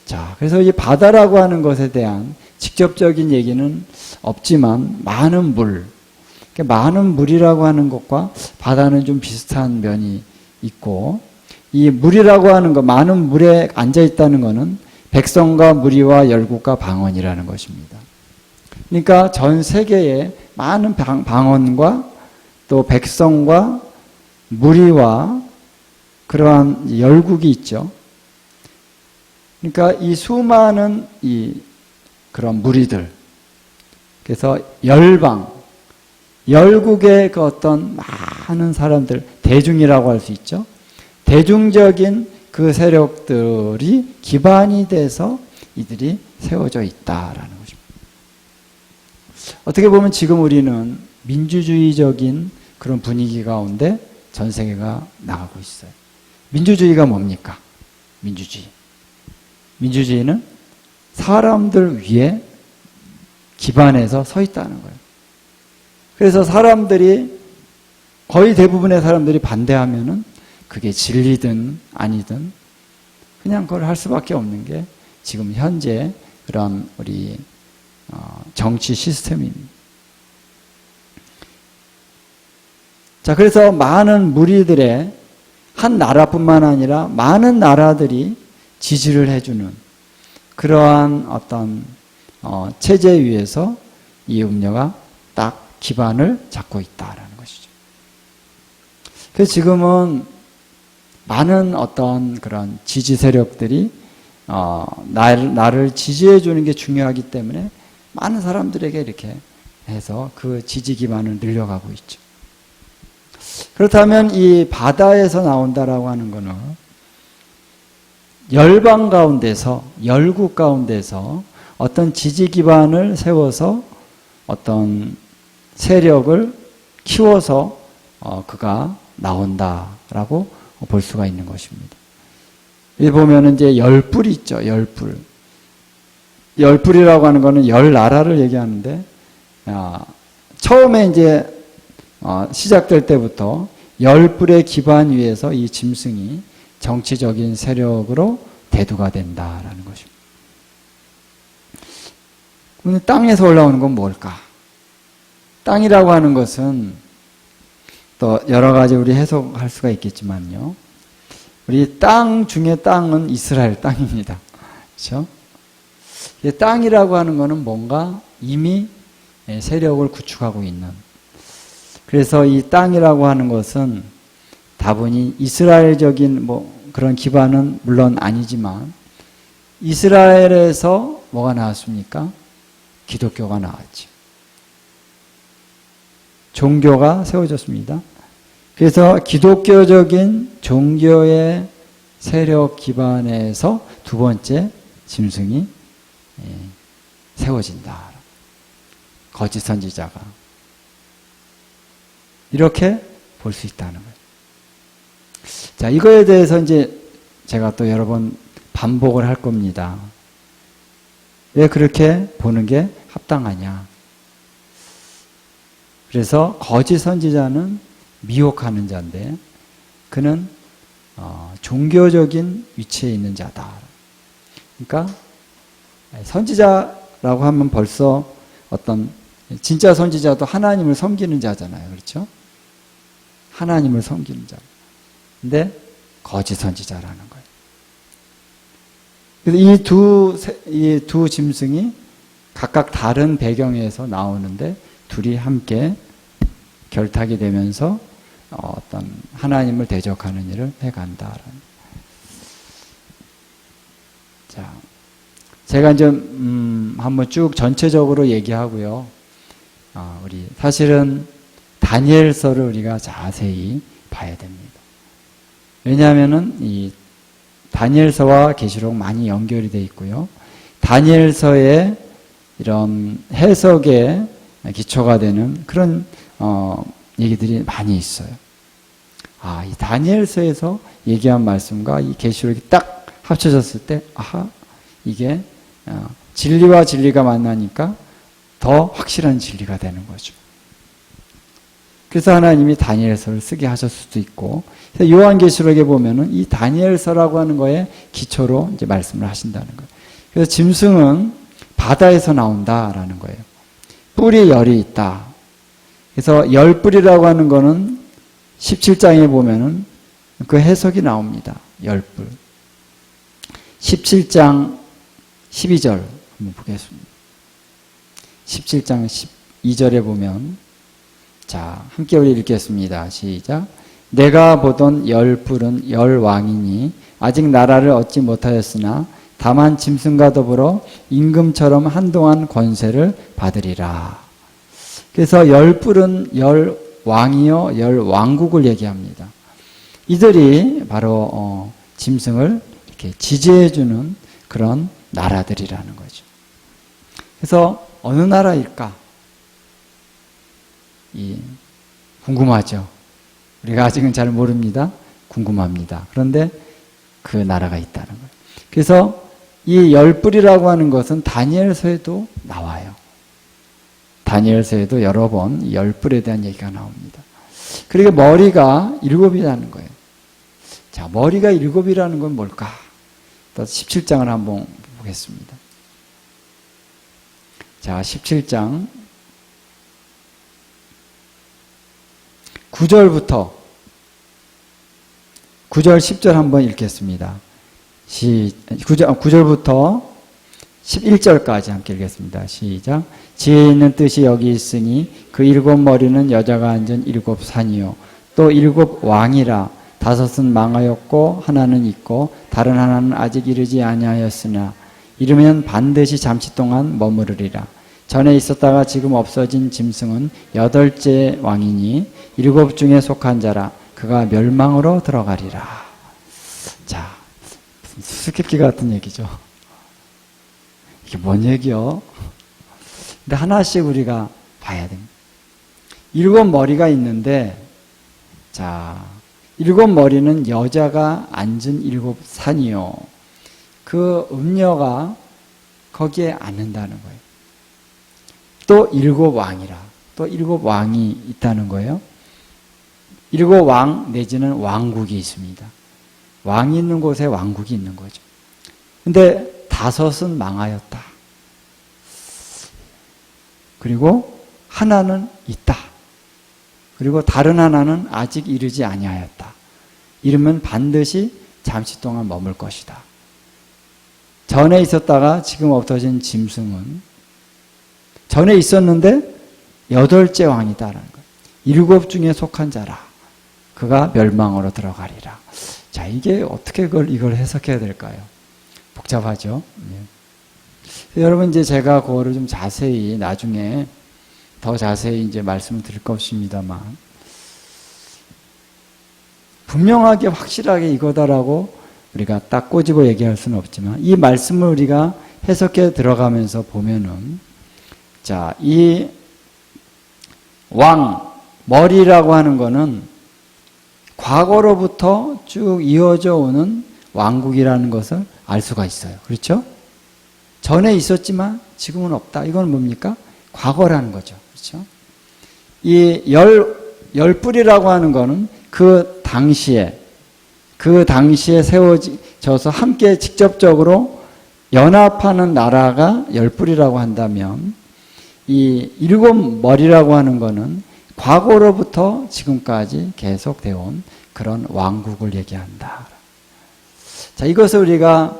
자, 그래서 이 바다라고 하는 것에 대한 직접적인 얘기는 없지만 많은 물, 많은 물이라고 하는 것과 바다는 좀 비슷한 면이 있고, 이 물이라고 하는 것, 많은 물에 앉아있다는 것은 백성과 무리와 열국과 방언이라는 것입니다. 그러니까 전 세계에 많은 방언과 또 백성과 무리와 그러한 열국이 있죠. 그러니까 이 수많은 그런 무리들, 그래서 열방, 열국의 그 어떤 많은 사람들, 대중이라고 할 수 있죠. 대중적인 그 세력들이 기반이 돼서 이들이 세워져 있다라는 것입니다. 어떻게 보면 지금 우리는 민주주의적인 그런 분위기 가운데 전 세계가 나가고 있어요. 민주주의가 뭡니까? 민주주의. 민주주의는 사람들 위에 기반해서 서 있다는 거예요. 그래서 사람들이, 거의 대부분의 사람들이 반대하면은 그게 진리든 아니든 그냥 그걸 할 수밖에 없는 게 지금 현재 그런 우리 정치 시스템입니다. 자, 그래서 많은 무리들의 한 나라뿐만 아니라 많은 나라들이 지지를 해주는 그러한 어떤 체제 위에서 이 음녀가 딱 기반을 잡고 있다라는 것이죠. 그래서 지금은 많은 어떤 그런 지지 세력들이 나를 지지해 주는 게 중요하기 때문에 많은 사람들에게 이렇게 해서 그 지지 기반을 늘려가고 있죠. 그렇다면 이 바다에서 나온다라고 하는 것은 열방 가운데서, 열국 가운데서 어떤 지지 기반을 세워서 어떤 세력을 키워서 그가 나온다라고 볼 수가 있는 것입니다. 여기 보면 이제 열뿔이 있죠. 열뿔. 열뿔이라고 하는 것은 열 나라를 얘기하는데, 처음에 이제 시작될 때부터 열뿔의 기반 위에서 이 짐승이 정치적인 세력으로 대두가 된다라는 것입니다. 그런데 땅에서 올라오는 건 뭘까? 땅이라고 하는 것은 또 여러 가지 우리 해석할 수가 있겠지만요. 우리 땅 중에 땅은 이스라엘 땅입니다. 그렇죠? 땅이라고 하는 것은 뭔가 이미 세력을 구축하고 있는. 그래서 이 땅이라고 하는 것은 다분히 이스라엘적인 그런 기반은 물론 아니지만 이스라엘에서 뭐가 나왔습니까? 기독교가 나왔죠. 종교가 세워졌습니다. 그래서 기독교적인 종교의 세력 기반에서 두 번째 짐승이 세워진다. 거짓 선지자가. 이렇게 볼 수 있다는 거예요. 자, 이거에 대해서 이제 제가 또 여러 번 반복을 할 겁니다. 왜 그렇게 보는 게 합당하냐. 그래서 거짓 선지자는 미혹하는 자인데 그는 종교적인 위치에 있는 자다. 그러니까 선지자라고 하면 벌써 어떤 진짜 선지자도 하나님을 섬기는 자잖아요. 그렇죠? 하나님을 섬기는 자. 근데 거짓 선지자라는 거예요. 그래서 이 두 짐승이 각각 다른 배경에서 나오는데 둘이 함께 결탁이 되면서 어떤 하나님을 대적하는 일을 해간다. 자, 제가 이제 한번 쭉 전체적으로 얘기하고요. 우리 사실은 다니엘서를 우리가 자세히 봐야 됩니다. 왜냐하면은 이 다니엘서와 계시록 많이 연결이 되어 있고요. 다니엘서의 이런 해석에 기초가 되는 그런 얘기들이 많이 있어요. 이 다니엘서에서 얘기한 말씀과 이 계시록이 딱 합쳐졌을 때, 이게 진리와 진리가 만나니까 더 확실한 진리가 되는 거죠. 그래서 하나님이 다니엘서를 쓰게 하셨을 수도 있고, 요한계시록에 보면은 이 다니엘서라고 하는 거에 기초로 이제 말씀을 하신다는 거예요. 그래서 짐승은 바다에서 나온다라는 거예요. 뿔이 열이 있다. 그래서 열뿔이라고 하는 거는 17장에 보면은 그 해석이 나옵니다. 열뿔. 17장 12절 한번 보겠습니다. 17장 12절에 보면, 자, 함께 우리 읽겠습니다. 시작. 내가 보던 열뿔은 열왕이니 아직 나라를 얻지 못하였으나 다만 짐승과 더불어 임금처럼 한동안 권세를 받으리라. 그래서 열뿔은 열왕이요 열왕국을 얘기합니다. 이들이 바로 짐승을 이렇게 지지해주는 그런 나라들이라는 거죠. 그래서 어느 나라일까? 궁금하죠. 우리가 아직은 잘 모릅니다. 궁금합니다. 그런데 그 나라가 있다는 거예요. 그래서 이 열뿔이라고 하는 것은 다니엘서에도 나와요. 다니엘서에도 여러 번 열뿔에 대한 얘기가 나옵니다. 그리고 머리가 7이라는 거예요. 자, 머리가 7이라는 건 뭘까? 또 17장을 한번 보겠습니다. 자, 17장 9절부터 9절 10절 한번 읽겠습니다. 9절부터 11절까지 함께 읽겠습니다. 시작. 지혜 있는 뜻이 여기 있으니 그 7머리는 여자가 앉은 7산이요 또 7왕이라 5은 망하였고 하나는 있고 다른 하나는 아직 이르지 아니하였으나 이르면 반드시 잠시 동안 머무르리라. 전에 있었다가 지금 없어진 짐승은 8째 왕이니 7 중에 속한 자라. 그가 멸망으로 들어가리라. 자, 수수께끼 같은 얘기죠. 이게 뭔 얘기요? 근데 하나씩 우리가 봐야 됩니다. 7머리가 있는데, 자, 7머리는 여자가 앉은 7산이요. 그 음녀가 거기에 앉는다는 거예요. 또 7왕이라. 또 7왕이 있다는 거예요. 7왕 내지는 왕국이 있습니다. 왕이 있는 곳에 왕국이 있는 거죠. 근데 5은 망하였다. 그리고 하나는 있다. 그리고 다른 하나는 아직 이르지 아니하였다. 이르면 반드시 잠시 동안 머물 것이다. 전에 있었다가 지금 없어진 짐승은 전에 있었는데 8째 왕이다라는 거예요. 7 중에 속한 자라. 그가 멸망으로 들어가리라. 자, 이게 어떻게 이걸 해석해야 될까요? 복잡하죠. 여러분 이제 제가 그거를 좀 자세히 나중에 더 자세히 이제 말씀을 드릴 것입니다만 분명하게 확실하게 이거다라고 우리가 딱 꼬집어 얘기할 수는 없지만 이 말씀을 우리가 해석해 들어가면서 보면은 자, 이 머리라고 하는 거는 과거로부터 쭉 이어져 오는 왕국이라는 것을 알 수가 있어요. 그렇죠? 전에 있었지만 지금은 없다. 이건 뭡니까? 과거라는 거죠. 그렇죠? 이 열뿔이라고 하는 거는 그 당시에 세워져서 함께 직접적으로 연합하는 나라가 열뿔이라고 한다면 이 일곱 머리라고 하는 거는 과거로부터 지금까지 계속되어 온 그런 왕국을 얘기한다. 자, 이것을 우리가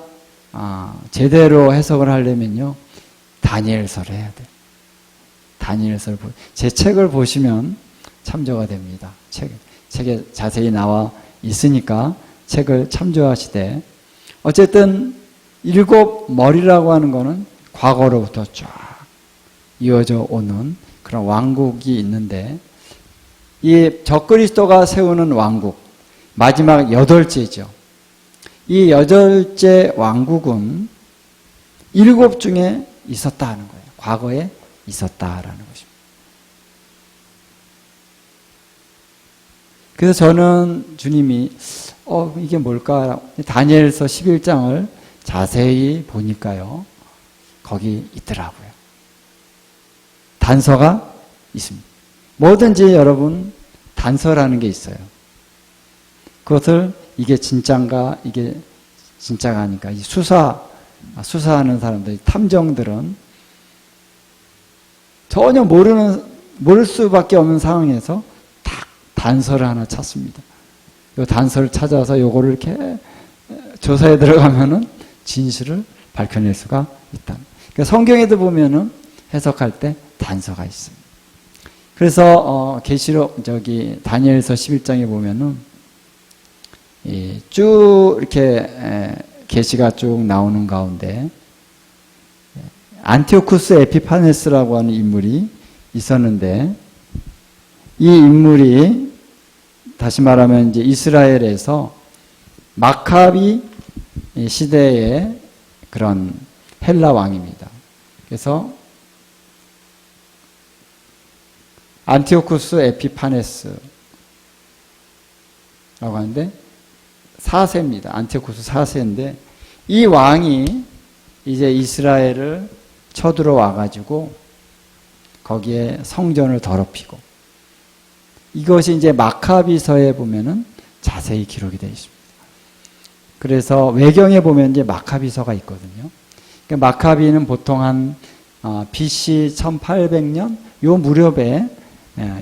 제대로 해석을 하려면요, 다니엘서를 해야 돼요. 다니엘서를 제 책을 보시면 참조가 됩니다. 책에 자세히 나와 있으니까 책을 참조하시되, 어쨌든 일곱 머리라고 하는 거는 과거로부터 쫙 이어져 오는 그런 왕국이 있는데, 이 적그리스도가 세우는 왕국, 마지막 8제죠. 이 8째 왕국은 7 중에 있었다 하는 거예요. 과거에 있었다라는 것입니다. 그래서 저는 주님이 이게 뭘까? 다니엘서 11장을 자세히 보니까요, 거기 있더라고요. 단서가 있습니다. 뭐든지 여러분 단서라는 게 있어요. 그것을 이게 진짜인가 이게 진짜가 아닌가, 이 수사하는 사람들, 탐정들은 전혀 모를 수밖에 없는 상황에서 딱 단서를 하나 찾습니다. 이 단서를 찾아서 요거를 이렇게 조사에 들어가면은 진실을 밝혀낼 수가 있다. 그러니까 성경에도 보면은 해석할 때 단서가 있습니다. 그래서 계시록 다니엘서 11장에 보면은 쭉 이렇게 계시가 쭉 나오는 가운데 안티오쿠스 에피파네스라고 하는 인물이 있었는데, 이 인물이 다시 말하면 이제 이스라엘에서 마카비 시대의 그런 헬라 왕입니다. 그래서 안티오쿠스 에피파네스라고 하는데 4세입니다. 안티오쿠스 4세인데 이 왕이 이제 이스라엘을 쳐들어와 가지고 거기에 성전을 더럽히고, 이것이 이제 마카비서에 보면은 자세히 기록이 되어 있습니다. 그래서 외경에 보면 이제 마카비서가 있거든요. 그러니까 마카비는 보통 한 BC 1800년 요 무렵의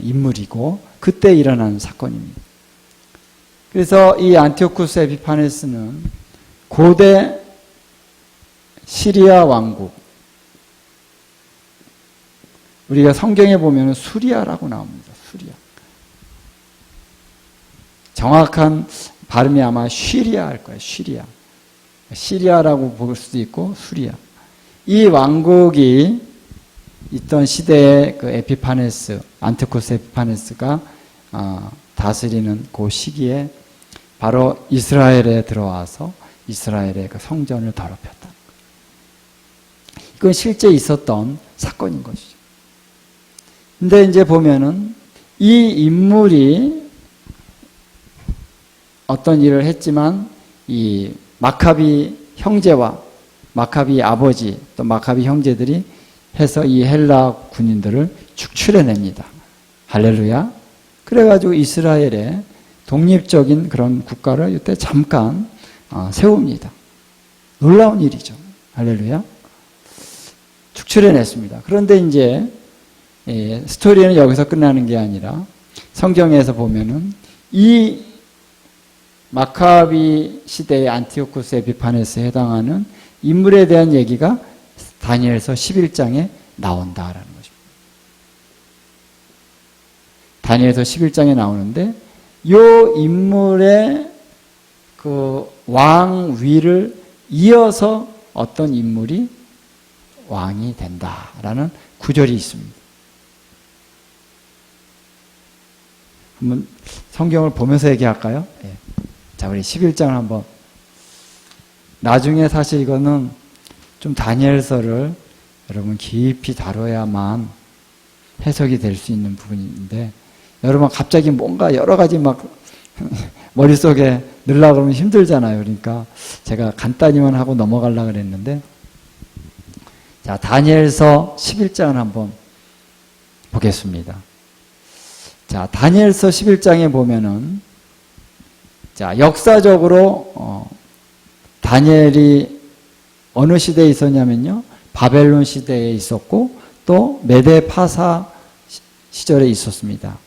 인물이고 그때 일어난 사건입니다. 그래서 이 안티오쿠스 에피파네스는 고대 시리아 왕국, 우리가 성경에 보면 수리아라고 나옵니다. 수리아. 정확한 발음이 아마 쉬리아 할 거예요. 쉬리아. 시리아라고 볼 수도 있고 수리아. 이 왕국이 있던 시대의 그 에피파네스, 안티오쿠스 에피파네스가 다스리는 그 시기에 바로 이스라엘에 들어와서 이스라엘의 그 성전을 더럽혔다. 이건 실제 있었던 사건인 것이죠. 근데 이제 보면은 이 인물이 어떤 일을 했지만 이 마카비 형제와 마카비 아버지 또 마카비 형제들이 해서 이 헬라 군인들을 축출해냅니다. 할렐루야. 그래가지고 이스라엘의 독립적인 그런 국가를 이때 잠깐 세웁니다. 놀라운 일이죠. 할렐루야. 축출해냈습니다. 그런데 이제 스토리는 여기서 끝나는 게 아니라 성경에서 보면은 이 마카비 시대의 안티오쿠스 에피파네스에 해당하는 인물에 대한 얘기가 다니엘서 11장에 나온다라는 것입니다. 다니엘서 11장에 나오는데 이 인물의 그 왕위를 이어서 어떤 인물이 왕이 된다라는 구절이 있습니다. 한번 성경을 보면서 얘기할까요? 예. 자, 우리 11장을 한번. 나중에 사실 이거는 좀 다니엘서를 여러분 깊이 다뤄야만 해석이 될 수 있는 부분인데, 여러분 갑자기 뭔가 여러 가지 막 머릿속에 넣으려고 그러면 힘들잖아요. 그러니까 제가 간단히만 하고 넘어가려고 그랬는데, 자, 다니엘서 11장을 한번 보겠습니다. 자, 다니엘서 11장에 보면은, 자, 역사적으로, 다니엘이 어느 시대에 있었냐면요. 바벨론 시대에 있었고, 또 메데파사 시절에 있었습니다.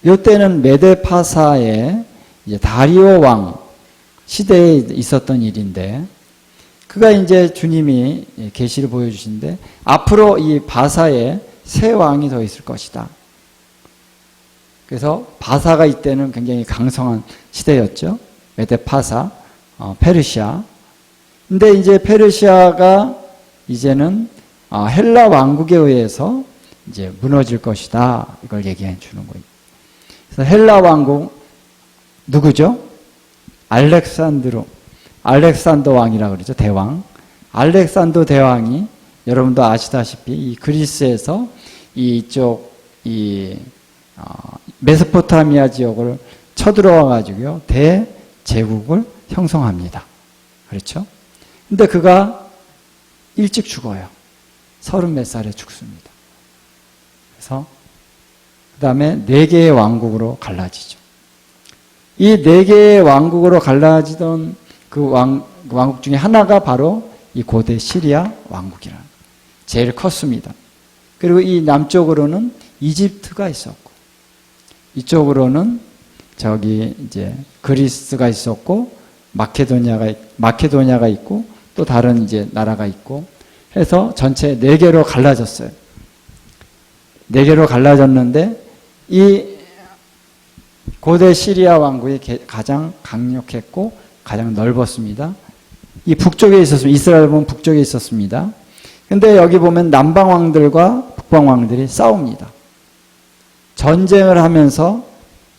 이때는 메데파사의 이제 다리오 왕 시대에 있었던 일인데, 그가 이제 주님이 계시를 보여주신데, 앞으로 이 바사에 새 왕이 더 있을 것이다. 그래서 바사가 이때는 굉장히 강성한 시대였죠. 메데파사, 페르시아. 근데 이제 페르시아가 이제는 헬라 왕국에 의해서 이제 무너질 것이다. 이걸 얘기해 주는 거예요. 그래서 헬라 왕국 누구죠? 알렉산더 왕이라고 그러죠. 대왕. 알렉산더 대왕이 여러분도 아시다시피 이 그리스에서 이쪽 메소포타미아 지역을 쳐들어와 가지고요. 대제국을 형성합니다. 그렇죠? 근데 그가 일찍 죽어요. 30몇 살에 죽습니다. 그래서 그 다음에 4개의 왕국으로 갈라지죠. 이 4개의 왕국으로 갈라지던 그 왕국 중에 하나가 바로 이 고대 시리아 왕국이라는 거예요. 제일 컸습니다. 그리고 이 남쪽으로는 이집트가 있었고, 이쪽으로는 저기 이제 그리스가 있었고, 마케도니아가 있고, 또 다른 이제 나라가 있고, 해서 전체 4개로 갈라졌어요. 4개로 갈라졌는데, 이 고대 시리아 왕국이 가장 강력했고, 가장 넓었습니다. 이 북쪽에 있었습니다. 이스라엘 보면 북쪽에 있었습니다. 근데 여기 보면 남방 왕들과 북방 왕들이 싸웁니다. 전쟁을 하면서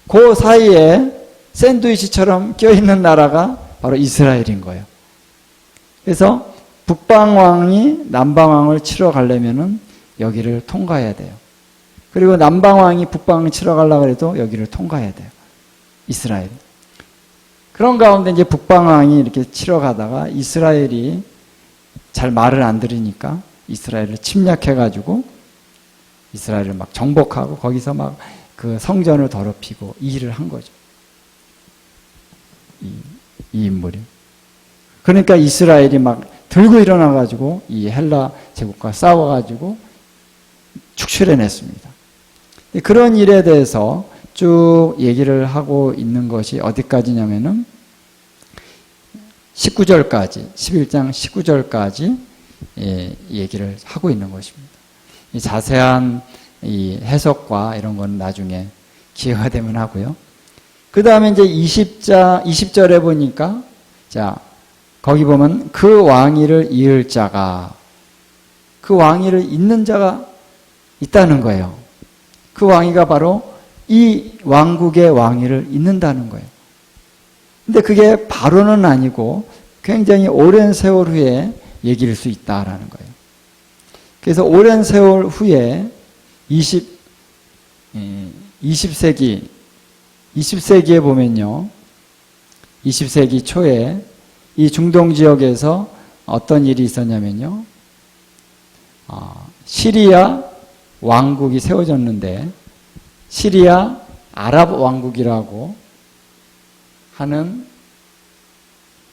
그 사이에 샌드위치처럼 껴있는 나라가 바로 이스라엘인 거예요. 그래서 북방 왕이 남방 왕을 치러 가려면은 여기를 통과해야 돼요. 그리고 남방 왕이 북방 왕을 치러 가려고 해도 여기를 통과해야 돼요. 이스라엘. 그런 가운데 이제 북방 왕이 이렇게 치러 가다가 이스라엘이 잘 말을 안 들으니까 이스라엘을 침략해가지고 이스라엘을 막 정복하고 거기서 막 그 성전을 더럽히고 이 일을 한 거죠. 이 인물이. 그러니까 이스라엘이 막 들고 일어나가지고 이 헬라 제국과 싸워가지고 축출해냈습니다. 그런 일에 대해서 쭉 얘기를 하고 있는 것이 어디까지냐면은 19절까지, 11장 19절까지 얘기를 하고 있는 것입니다. 이 자세한 이 해석과 이런 건 나중에 기회가 되면 하고요. 그 다음에 이제 20절에 보니까, 자, 거기 보면 그 왕위를 이을 자가, 그 왕위를 잇는 자가 있다는 거예요. 그 왕위가 바로 이 왕국의 왕위를 잇는다는 거예요. 근데 그게 바로는 아니고 굉장히 오랜 세월 후에 얘기일 수 있다라는 거예요. 그래서 오랜 세월 후에 20세기에 보면요. 20세기 초에 이 중동 지역에서 어떤 일이 있었냐면요. 시리아 왕국이 세워졌는데 시리아 아랍 왕국이라고 하는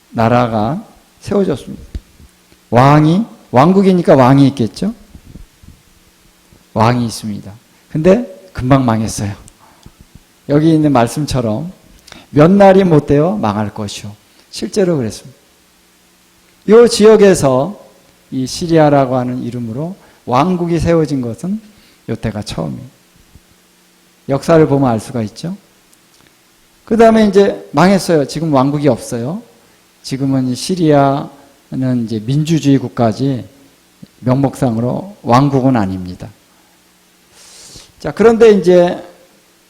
나라가 세워졌습니다. 왕국이니까 왕이 있겠죠? 왕이 있습니다. 근데 금방 망했어요. 여기 있는 말씀처럼 몇 날이 못 되어 망할 것이요. 실제로 그랬습니다. 이 지역에서 이 시리아라고 하는 이름으로 왕국이 세워진 것은 이때가 처음이에요. 역사를 보면 알 수가 있죠. 그 다음에 이제 망했어요. 지금 왕국이 없어요. 지금은 시리아는 이제 민주주의 국가지 명목상으로 왕국은 아닙니다. 자, 그런데 이제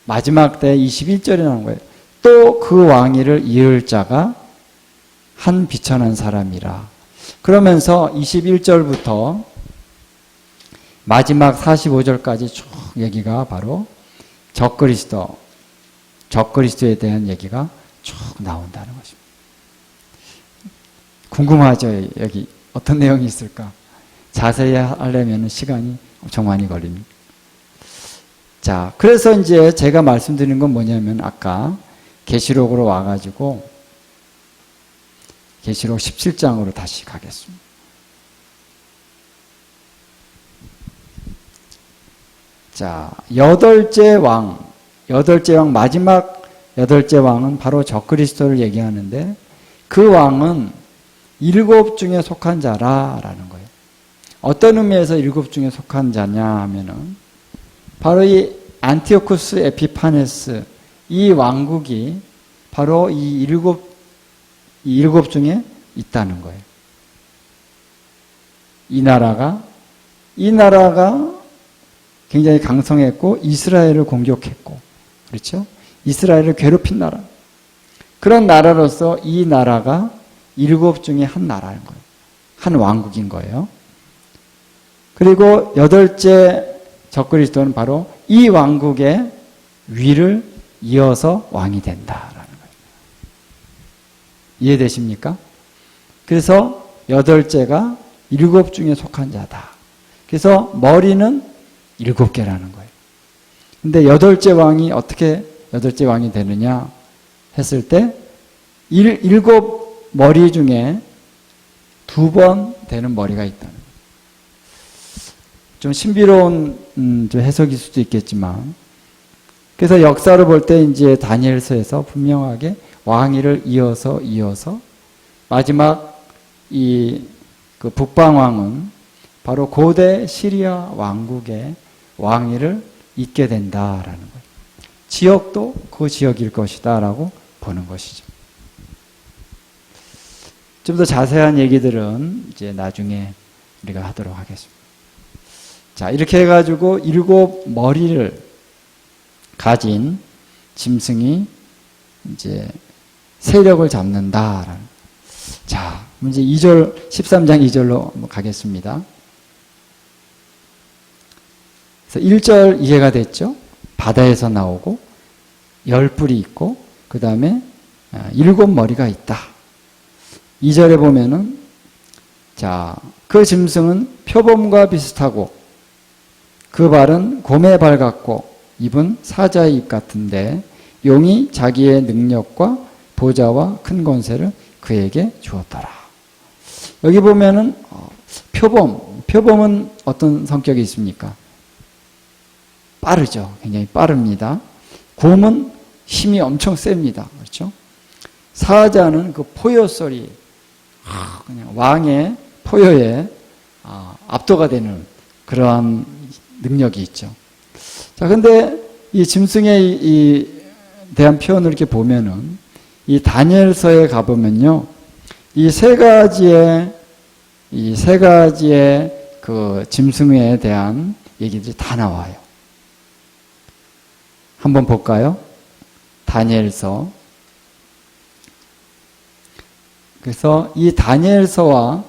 마지막 때 21절에 나온 거예요. 또 그 왕위를 이을 자가 한 비천한 사람이라. 그러면서 21절부터 마지막 45절까지 쭉 얘기가 바로 적그리스도에 대한 얘기가 쭉 나온다는 것입니다. 궁금하죠? 여기 어떤 내용이 있을까? 자세히 하려면 시간이 엄청 많이 걸립니다. 자, 그래서 이제 제가 말씀드린 건 뭐냐면 아까 계시록으로 와가지고 계시록 17장으로 다시 가겠습니다. 자, 여덟째 왕 마지막 여덟째 왕은 바로 적그리스도를 얘기하는데 그 왕은 일곱 중에 속한 자라라는 거예요. 어떤 의미에서 일곱 중에 속한 자냐 하면은 바로 이 안티오쿠스 에피파네스 이 왕국이 바로 이 일곱 중에 있다는 거예요. 이 나라가 굉장히 강성했고 이스라엘을 공격했고 그렇죠? 이스라엘을 괴롭힌 나라. 그런 나라로서 이 나라가 일곱 중에 한 나라인 거예요. 한 왕국인 거예요. 그리고 여덟째 적그리스도는 바로 이 왕국의 위를 이어서 왕이 된다라는 거예요. 이해되십니까? 그래서 여덟째가 일곱 중에 속한 자다. 그래서 머리는 일곱 개라는 거예요. 근데 여덟째 왕이 어떻게 여덟째 왕이 되느냐 했을 때 일곱 머리 중에 두 번 되는 머리가 있다는 거예요. 좀 신비로운 좀 해석일 수도 있겠지만 그래서 역사를 볼 때 이제 다니엘서에서 분명하게 왕위를 이어서 마지막 그 북방왕은 바로 고대 시리아 왕국의 왕위를 잇게 된다라는 거예요. 지역도 그 지역일 것이다라고 보는 것이죠. 좀 더 자세한 얘기들은 이제 나중에 우리가 하도록 하겠습니다. 자, 이렇게 해가지고 일곱 머리를 가진 짐승이 이제 세력을 잡는다라는. 자, 이제 2절, 13장 2절로 가겠습니다. 그래서 1절 이해가 됐죠? 바다에서 나오고, 10뿔이 있고, 그 다음에 7머리가 있다. 2절에 보면은, 자, 그 짐승은 표범과 비슷하고, 그 발은 곰의 발 같고, 입은 사자의 입 같은데, 용이 자기의 능력과 보좌와 큰 권세를 그에게 주었더라. 여기 보면은, 표범은 어떤 성격이 있습니까? 빠르죠. 굉장히 빠릅니다. 곰은 힘이 엄청 셉니다. 그렇죠? 사자는 그 포효 소리, 그냥 왕의 포효에 압도가 되는 그러한 능력이 있죠. 자, 근데 이 짐승에 대한 표현을 이렇게 보면은 이 다니엘서에 가보면요, 이 세 가지의 그 짐승에 대한 얘기들이 다 나와요. 한번 볼까요? 다니엘서. 그래서 이 다니엘서와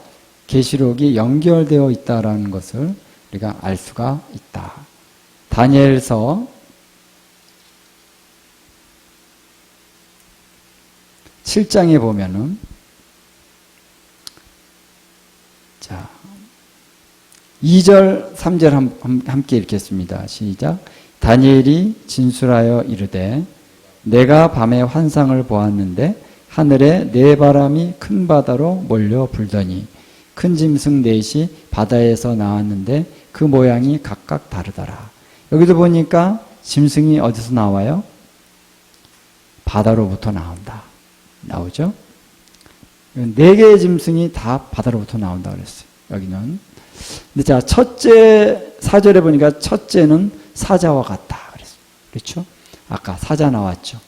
계시록이 연결되어 있다라는 것을 우리가 알 수가 있다. 다니엘서 7장에 보면은, 자, 2절, 3절 함께 읽겠습니다. 시작. 다니엘이 진술하여 이르되 내가 밤에 환상을 보았는데 하늘에 네 바람이 큰 바다로 몰려 불더니 큰 짐승 넷이 바다에서 나왔는데 그 모양이 각각 다르더라. 여기도 보니까 짐승이 어디서 나와요? 바다로부터 나오죠? 네 개의 짐승이 다 바다로부터 나온다 그랬어요. 여기는. 근데 자, 첫째 4절에 보니까 첫째는 사자와 같다 그랬어요. 그렇죠? 아까 사자 나왔죠.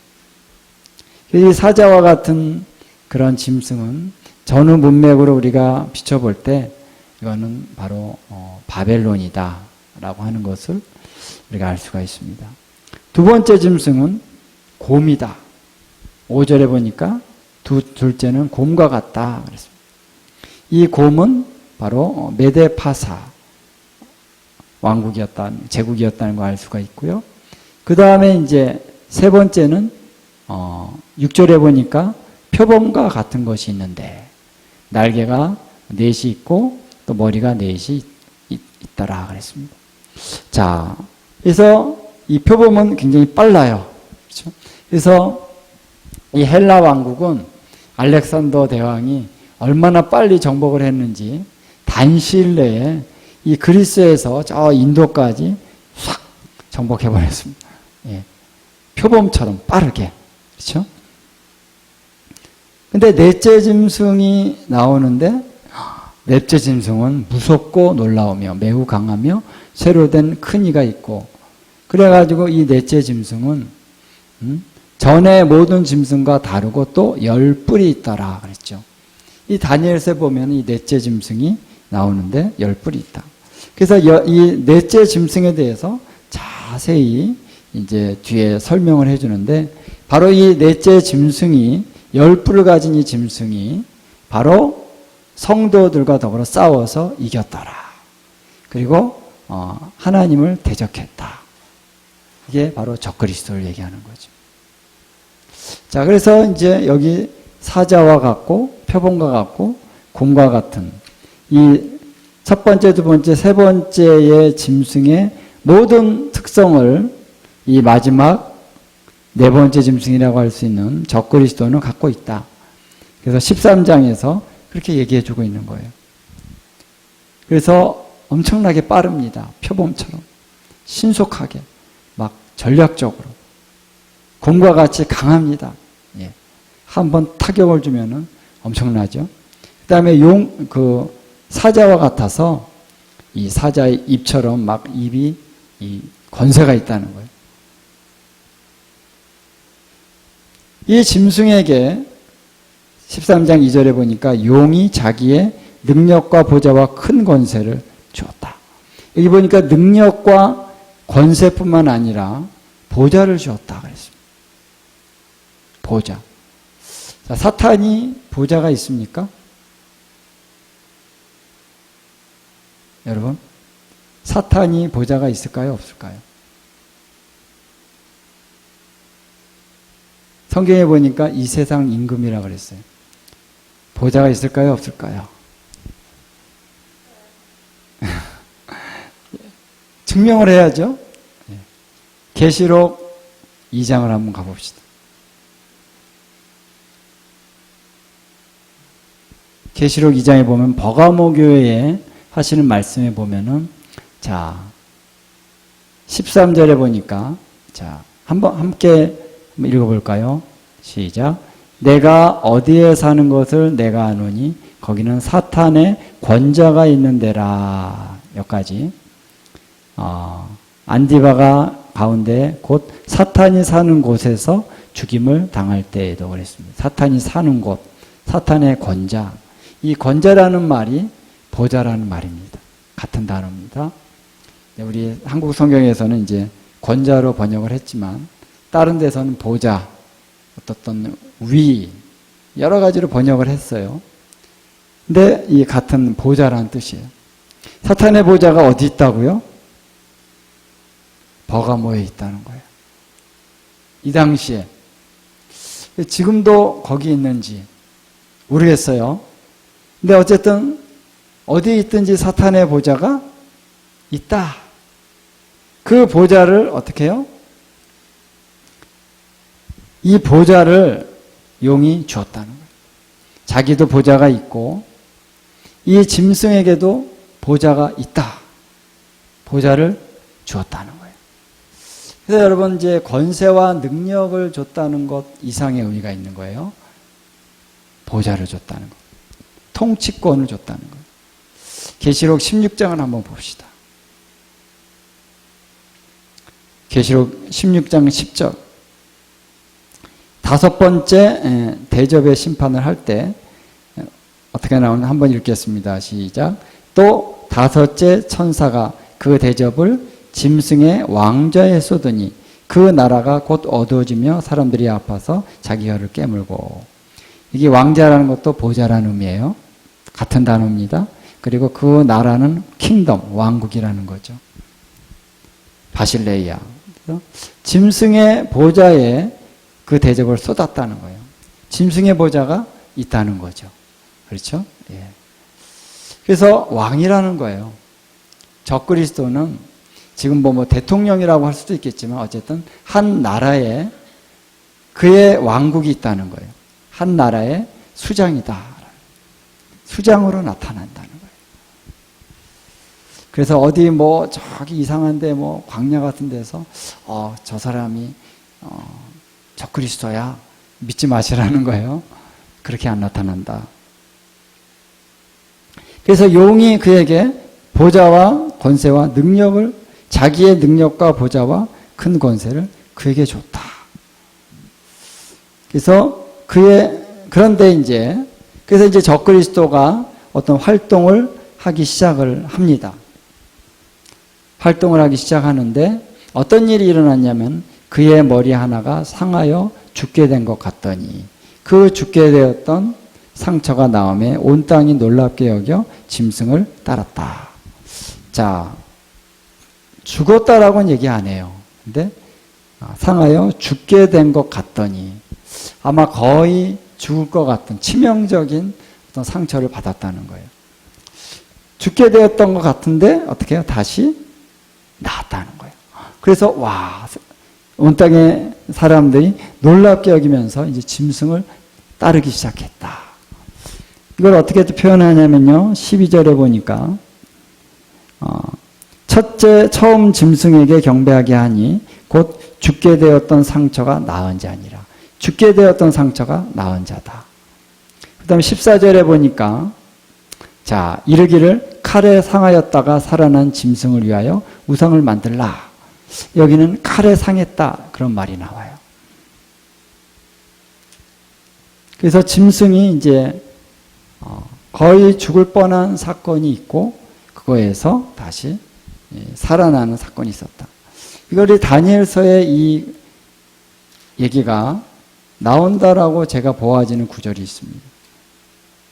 이 사자와 같은 그런 짐승은 전후 문맥으로 우리가 비춰볼 때 이거는 바로 바벨론이다 라고 하는 것을 우리가 알 수가 있습니다. 두 번째 짐승은 곰이다. 5절에 보니까 둘째는 곰과 같다 그랬습니다. 이 곰은 바로 메데파사 제국이었다는 걸 알 수가 있고요. 그 다음에 이제 세 번째는 6절에 보니까 표범과 같은 것이 있는데 날개가 넷이 있고 또 머리가 넷이 있더라 그랬습니다. 자, 그래서 이 표범은 굉장히 빨라요. 그렇죠? 그래서 이 헬라 왕국은 알렉산더 대왕이 얼마나 빨리 정복을 했는지 단시일 내에 이 그리스에서 저 인도까지 확 정복해버렸습니다. 예. 표범처럼 빠르게. 그렇죠? 근데 넷째 짐승이 나오는데 넷째 짐승은 무섭고 놀라우며 매우 강하며 쇠로 된 큰 이가 있고 그래가지고 이 넷째 짐승은 전에 모든 짐승과 다르고 또 10뿔이 있더라 그랬죠. 이 다니엘서에 보면 이 넷째 짐승이 나오는데 10뿔이 있다. 그래서 이 넷째 짐승에 대해서 자세히 이제 뒤에 설명을 해주는데 바로 이 넷째 짐승이 10뿔을 가진 이 짐승이 바로 성도들과 더불어 싸워서 이겼더라. 그리고 하나님을 대적했다. 이게 바로 적그리스도를 얘기하는 거죠. 자, 그래서 이제 여기 사자와 같고 표범과 같고 곰과 같은 이 첫 번째, 두 번째, 세 번째의 짐승의 모든 특성을 이 마지막 네 번째 짐승이라고 할 수 있는 적그리스도는 갖고 있다. 그래서 13장에서 그렇게 얘기해 주고 있는 거예요. 그래서 엄청나게 빠릅니다. 표범처럼. 신속하게. 막 전략적으로. 곰과 같이 강합니다. 예. 한번 타격을 주면은 엄청나죠. 그 다음에 사자와 같아서 이 사자의 입처럼 막 입이 이 권세가 있다는 거예요. 이 짐승에게 13장 2절에 보니까 용이 자기의 능력과 보좌와 큰 권세를 주었다. 여기 보니까 능력과 권세뿐만 아니라 보좌를 주었다 그랬습니다. 보좌. 자, 사탄이 보좌가 있습니까? 여러분, 사탄이 보좌가 있을까요? 없을까요? 성경에 보니까 이 세상 임금이라고 그랬어요. 보좌가 있을까요? 없을까요? 증명을 해야죠. 계시록 2장을 한번 가봅시다. 계시록 2장에 보면 버가모 교회에 하시는 말씀에 보면은 자 13절에 보니까 자 한번 함께 읽어볼까요? 시작. 내가 어디에 사는 것을 내가 아노니 거기는 사탄의 권자가 있는 데라. 여기까지 안디바가 가운데 곧 사탄이 사는 곳에서 죽임을 당할 때에도 그랬습니다. 사탄이 사는 곳, 사탄의 권자. 이 권자라는 말이 보좌라는 말입니다. 같은 단어입니다. 우리 한국 성경에서는 이제 권자로 번역을 했지만 다른 데서는 보좌, 어떤 위 여러 가지로 번역을 했어요. 근데 이 같은 보좌라는 뜻이에요. 사탄의 보좌가 어디 있다고요? 버가모에 있다는 거예요. 이 당시에 지금도 거기 있는지 모르겠어요. 근데 어쨌든 어디 있든지 사탄의 보좌가 있다. 그 보좌를 어떻게 해요? 이 보좌를 용이 주었다는 거예요. 자기도 보좌가 있고 이 짐승에게도 보좌가 있다. 보좌를 주었다는 거예요. 그래서 여러분 이제 권세와 능력을 줬다는 것 이상의 의미가 있는 거예요. 보좌를 줬다는 것. 통치권을 줬다는 거예요. 계시록 16장을 한번 봅시다. 계시록 16장 10절. 다섯 번째 대접의 심판을 할 때 어떻게 나오는지 한번 읽겠습니다. 시작. 또 다섯째 천사가 그 대접을 짐승의 왕좌에 쏟으니 그 나라가 곧 어두워지며 사람들이 아파서 자기 혀를 깨물고. 이게 왕자라는 것도 보좌라는 의미예요. 같은 단어입니다. 그리고 그 나라는 킹덤, 왕국이라는 거죠. 바실레이아. 짐승의 보좌에 그 대접을 쏟았다는 거예요. 짐승의 보좌가 있다는 거죠. 그렇죠? 예. 그래서 왕이라는 거예요. 적그리스도는 지금 뭐 대통령이라고 할 수도 있겠지만 어쨌든 한 나라에 그의 왕국이 있다는 거예요. 한 나라의 수장이다. 수장으로 나타난다는 거예요. 그래서 어디 뭐 저기 이상한데 뭐 광야 같은 데서 저 사람이 적그리스도야 믿지 마시라는 거예요. 그렇게 안 나타난다. 그래서 용이 그에게 보좌와 권세와 능력을, 자기의 능력과 보좌와 큰 권세를 그에게 줬다. 그래서 그런데 이제 적그리스도가 어떤 활동을 하기 시작을 합니다. 활동을 하기 시작하는데 어떤 일이 일어났냐면 그의 머리 하나가 상하여 죽게 된 것 같더니 그 죽게 되었던 상처가 나오매 온 땅이 놀랍게 여겨 짐승을 따랐다. 자, 죽었다라고는 얘기 안 해요. 근데 상하여 죽게 된 것 같더니 아마 거의 죽을 것 같은 치명적인 어떤 상처를 받았다는 거예요. 죽게 되었던 것 같은데 어떻게 해요? 다시 나았다는 거예요. 그래서 온 땅의 사람들이 놀랍게 여기면서 이제 짐승을 따르기 시작했다. 이걸 어떻게 표현하냐면요. 12절에 보니까 처음 짐승에게 경배하게 하니 곧 죽게 되었던 상처가 나은 자니라. 죽게 되었던 상처가 나은 자다. 그 다음에 14절에 보니까 이르기를 칼에 상하였다가 살아난 짐승을 위하여 우상을 만들라. 여기는 칼에 상했다 그런 말이 나와요. 그래서 짐승이 이제 거의 죽을 뻔한 사건이 있고 그거에서 다시 살아나는 사건이 있었다. 이걸 다니엘서에 이 얘기가 나온다라고 제가 보아지는 구절이 있습니다.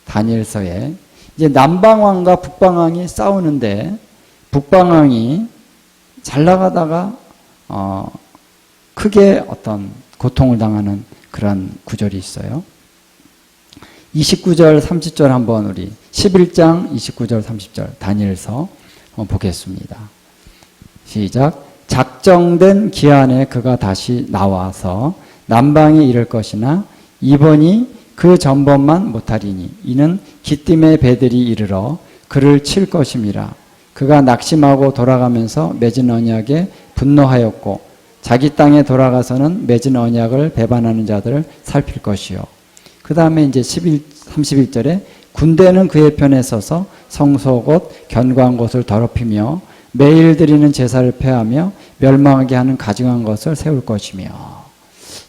다니엘서에 이제 남방왕과 북방왕이 싸우는데 북방왕이 잘 나가다가 크게 어떤 고통을 당하는 그런 구절이 있어요. 29절 30절 한번 우리 11장 29절 30절 다니엘서 한번 보겠습니다. 시작. 작정된 기한에 그가 다시 나와서 남방에 이를 것이나 이번이 그 전번만 못하리니 이는 기띔의 배들이 이르러 그를 칠 것임이라. 그가 낙심하고 돌아가면서 맺은 언약에 분노하였고 자기 땅에 돌아가서는 맺은 언약을 배반하는 자들을 살필 것이요. 그 다음에 이제 31절에 군대는 그의 편에 서서 성소 곧 견고한 곳을 더럽히며 매일 드리는 제사를 폐하며 멸망하게 하는 가증한 것을 세울 것이며.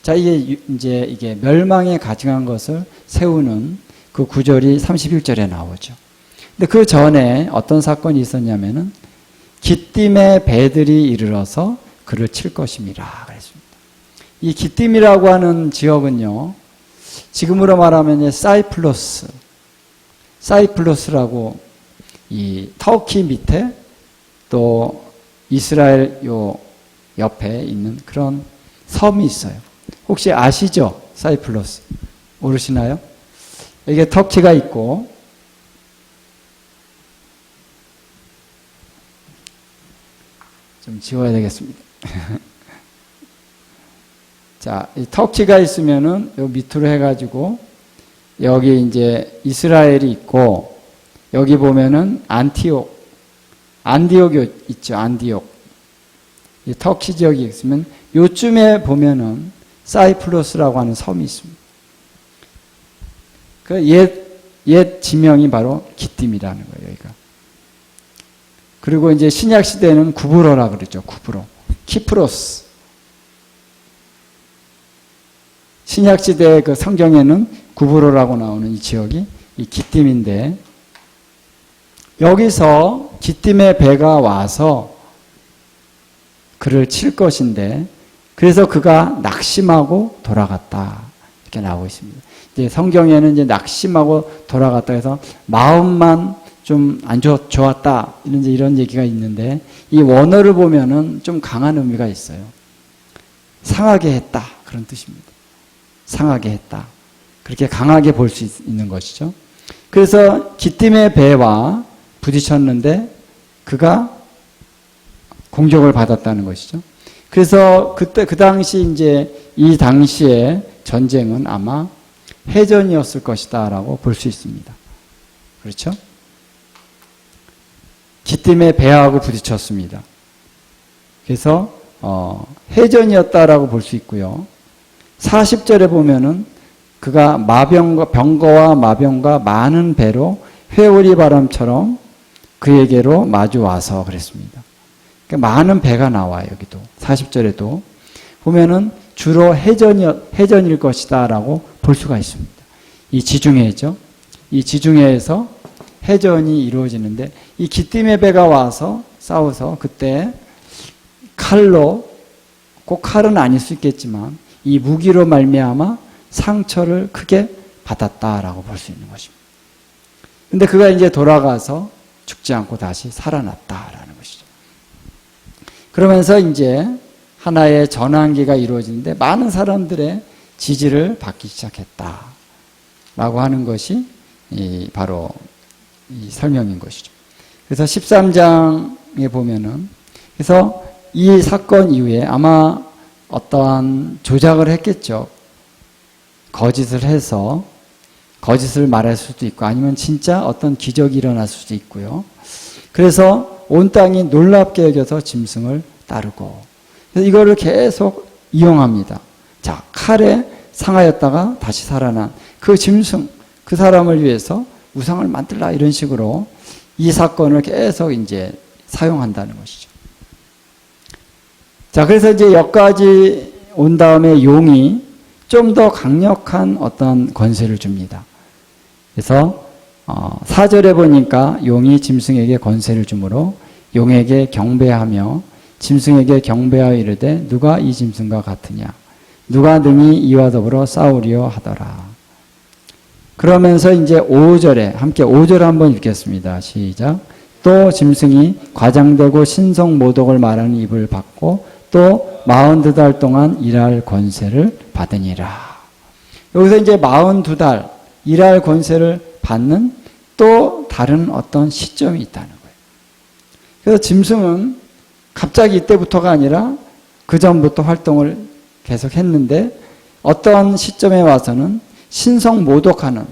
자, 이게 멸망에 가증한 것을 세우는 그 구절이 31절에 나오죠. 근데 그 전에 어떤 사건이 있었냐면은 기띔의 배들이 이르러서 그를 칠 것임이라 그랬습니다. 이 기띔이라고 하는 지역은요, 지금으로 말하면 사이프러스라고 이 터키 밑에 또 이스라엘 요 옆에 있는 그런 섬이 있어요. 혹시 아시죠? 사이프러스 모르시나요? 이게 터키가 있고 좀 지워야 되겠습니다. 자, 이 터키가 있으면은 요 밑으로 해가지고 여기 이제 이스라엘이 있고 여기 보면은 안디옥이 있죠. 안디옥. 이 터키 지역이 있으면 요쯤에 보면은 사이프러스라고 하는 섬이 있습니다. 그 옛 지명이 바로 기띔이라는 거예요, 여기가. 그리고 이제 신약 시대는 구브로라 그러죠. 구브로. 키프로스. 신약시대 그 성경에는 구브로라고 나오는 이 지역이 이 기띔인데, 여기서 기띔의 배가 와서 그를 칠 것인데, 그래서 그가 낙심하고 돌아갔다. 이렇게 나오고 있습니다. 이제 성경에는 이제 낙심하고 돌아갔다 해서 마음만 좀 안 좋았다. 이런 얘기가 있는데, 이 원어를 보면은 좀 강한 의미가 있어요. 상하게 했다. 그런 뜻입니다. 상하게 했다. 그렇게 강하게 볼 수 있는 것이죠. 그래서 기띔의 배와 부딪혔는데 그가 공격을 받았다는 것이죠. 그래서 그 당시 이제 이 당시의 전쟁은 아마 해전이었을 것이다라고 볼 수 있습니다. 그렇죠? 기띔의 배하고 부딪혔습니다. 그래서 해전이었다라고 볼 수 있고요. 40절에 보면은 그가 병거와 마병과 많은 배로 회오리 바람처럼 그에게로 마주 와서 그랬습니다. 그러니까 많은 배가 나와요. 여기도 40절에도 보면은 주로 해전일 것이다라고 볼 수가 있습니다. 이 지중해죠. 이 지중해에서 해전이 이루어지는데, 이 기띔의 배가 와서 싸워서 그때 칼로, 꼭 칼은 아닐 수 있겠지만 이 무기로 말미암아 상처를 크게 받았다라고 볼 수 있는 것입니다. 근데 그가 이제 돌아가서 죽지 않고 다시 살아났다라는 것이죠. 그러면서 이제 하나의 전환기가 이루어지는데 많은 사람들의 지지를 받기 시작했다라고 하는 것이 바로 이 설명인 것이죠. 그래서 13장에 보면은, 그래서 이 사건 이후에 아마 어떠한 조작을 했겠죠. 거짓을 해서 거짓을 말할 수도 있고, 아니면 진짜 어떤 기적이 일어날 수도 있고요. 그래서 온 땅이 놀랍게 여겨서 짐승을 따르고, 그래서 이거를 계속 이용합니다. 자, 칼에 상하였다가 다시 살아난 그 짐승, 그 사람을 위해서 우상을 만들라, 이런 식으로 이 사건을 계속 이제 사용한다는 것이죠. 자, 그래서 이제 여기까지 온 다음에 용이 좀 더 강력한 어떤 권세를 줍니다. 그래서 4절에 보니까 용이 짐승에게 권세를 주므로 용에게 경배하며 짐승에게 경배하여 이르되 누가 이 짐승과 같으냐, 누가 능히 이와 더불어 싸우리요 하더라. 그러면서 이제 5절에 함께 5절 한번 읽겠습니다. 시작. 또 짐승이 과장되고 신성모독을 말하는 입을 받고 또 42달 동안 일할 권세를 받으니라. 여기서 이제 42달 일할 권세를 받는 또 다른 어떤 시점이 있다는 거예요. 그래서 짐승은 갑자기 이때부터가 아니라 그 전부터 활동을 계속 했는데, 어떤 시점에 와서는 신성모독하는,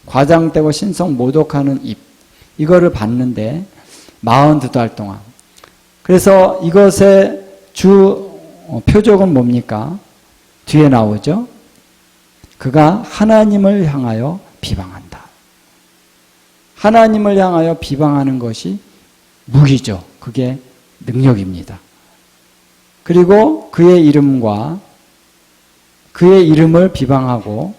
과장되고 신성모독하는 입, 이거를 받는데 42달 동안. 그래서 이것의 주 표적은 뭡니까? 뒤에 나오죠. 그가 하나님을 향하여 비방한다. 하나님을 향하여 비방하는 것이 무기죠. 그게 능력입니다. 그리고 그의 이름과 그의 이름을 비방하고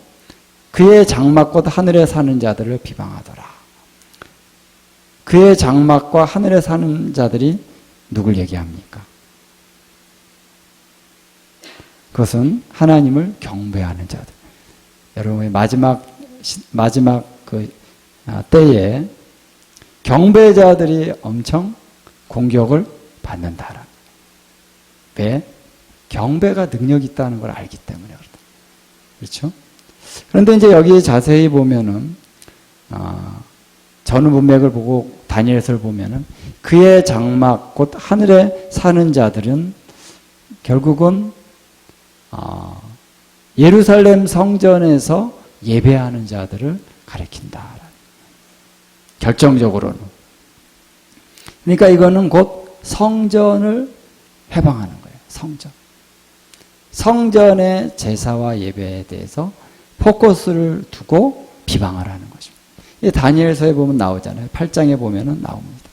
그의 장막과 하늘에 사는 자들을 비방하더라. 그의 장막과 하늘에 사는 자들이 누굴 얘기합니까? 그것은 하나님을 경배하는 자들. 여러분의 마지막 그 때에 경배자들이 엄청 공격을 받는다라. 왜? 경배가 능력이 있다는 걸 알기 때문에 그렇다. 그렇죠? 그런데 이제 여기 자세히 보면은 전후 문맥을 보고 다니엘서를 보면은 그의 장막 곧 하늘에 사는 자들은 결국은 예루살렘 성전에서 예배하는 자들을 가리킨다. 결정적으로는. 그러니까 이거는 곧 성전을 회방하는 거예요. 성전. 성전의 제사와 예배에 대해서 포커스를 두고 비방을 하는 것입니다. 이 다니엘서에 보면 나오잖아요. 8장에 보면은 나옵니다.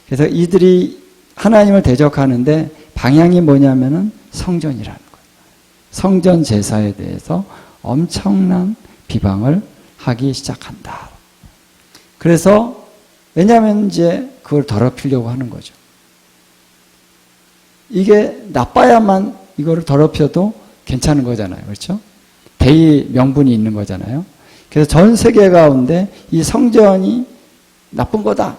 그래서 이들이 하나님을 대적하는데 방향이 뭐냐면은 성전이라는 거예요. 성전 제사에 대해서 엄청난 비방을 하기 시작한다. 그래서 왜냐하면 이제 그걸 더럽히려고 하는 거죠. 이게 나빠야만 이거를 더럽혀도 괜찮은 거잖아요. 그렇죠? 대의 명분이 있는 거잖아요. 그래서 전 세계 가운데 이 성전이 나쁜 거다.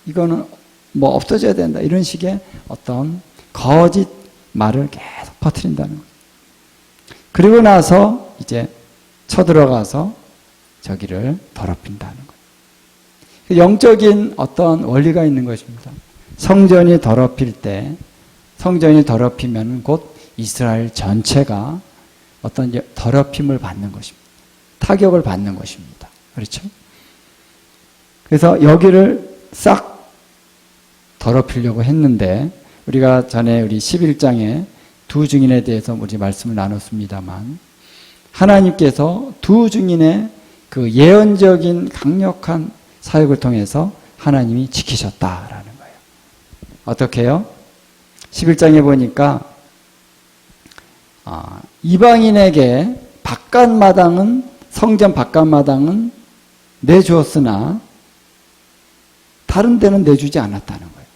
이거는 뭐 없어져야 된다. 이런 식의 어떤 거짓 말을 계속 퍼뜨린다는 거예요. 그리고 나서 이제 쳐들어가서 저기를 더럽힌다는 거예요. 영적인 어떤 원리가 있는 것입니다. 성전이 더럽힐 때, 성전이 더럽히면 곧 이스라엘 전체가 어떤 더럽힘을 받는 것입니다. 타격을 받는 것입니다. 그렇죠? 그래서 여기를 싹 더럽히려고 했는데, 우리가 전에 우리 11장에 두 증인에 대해서 우리 말씀을 나눴습니다만, 하나님께서 두 증인의 그 예언적인 강력한 사역을 통해서 하나님이 지키셨다라는 거예요. 어떻게 해요? 11장에 보니까 이방인에게 바깥마당은, 성전 바깥마당은 내주었으나 다른 데는 내주지 않았다는 거예요.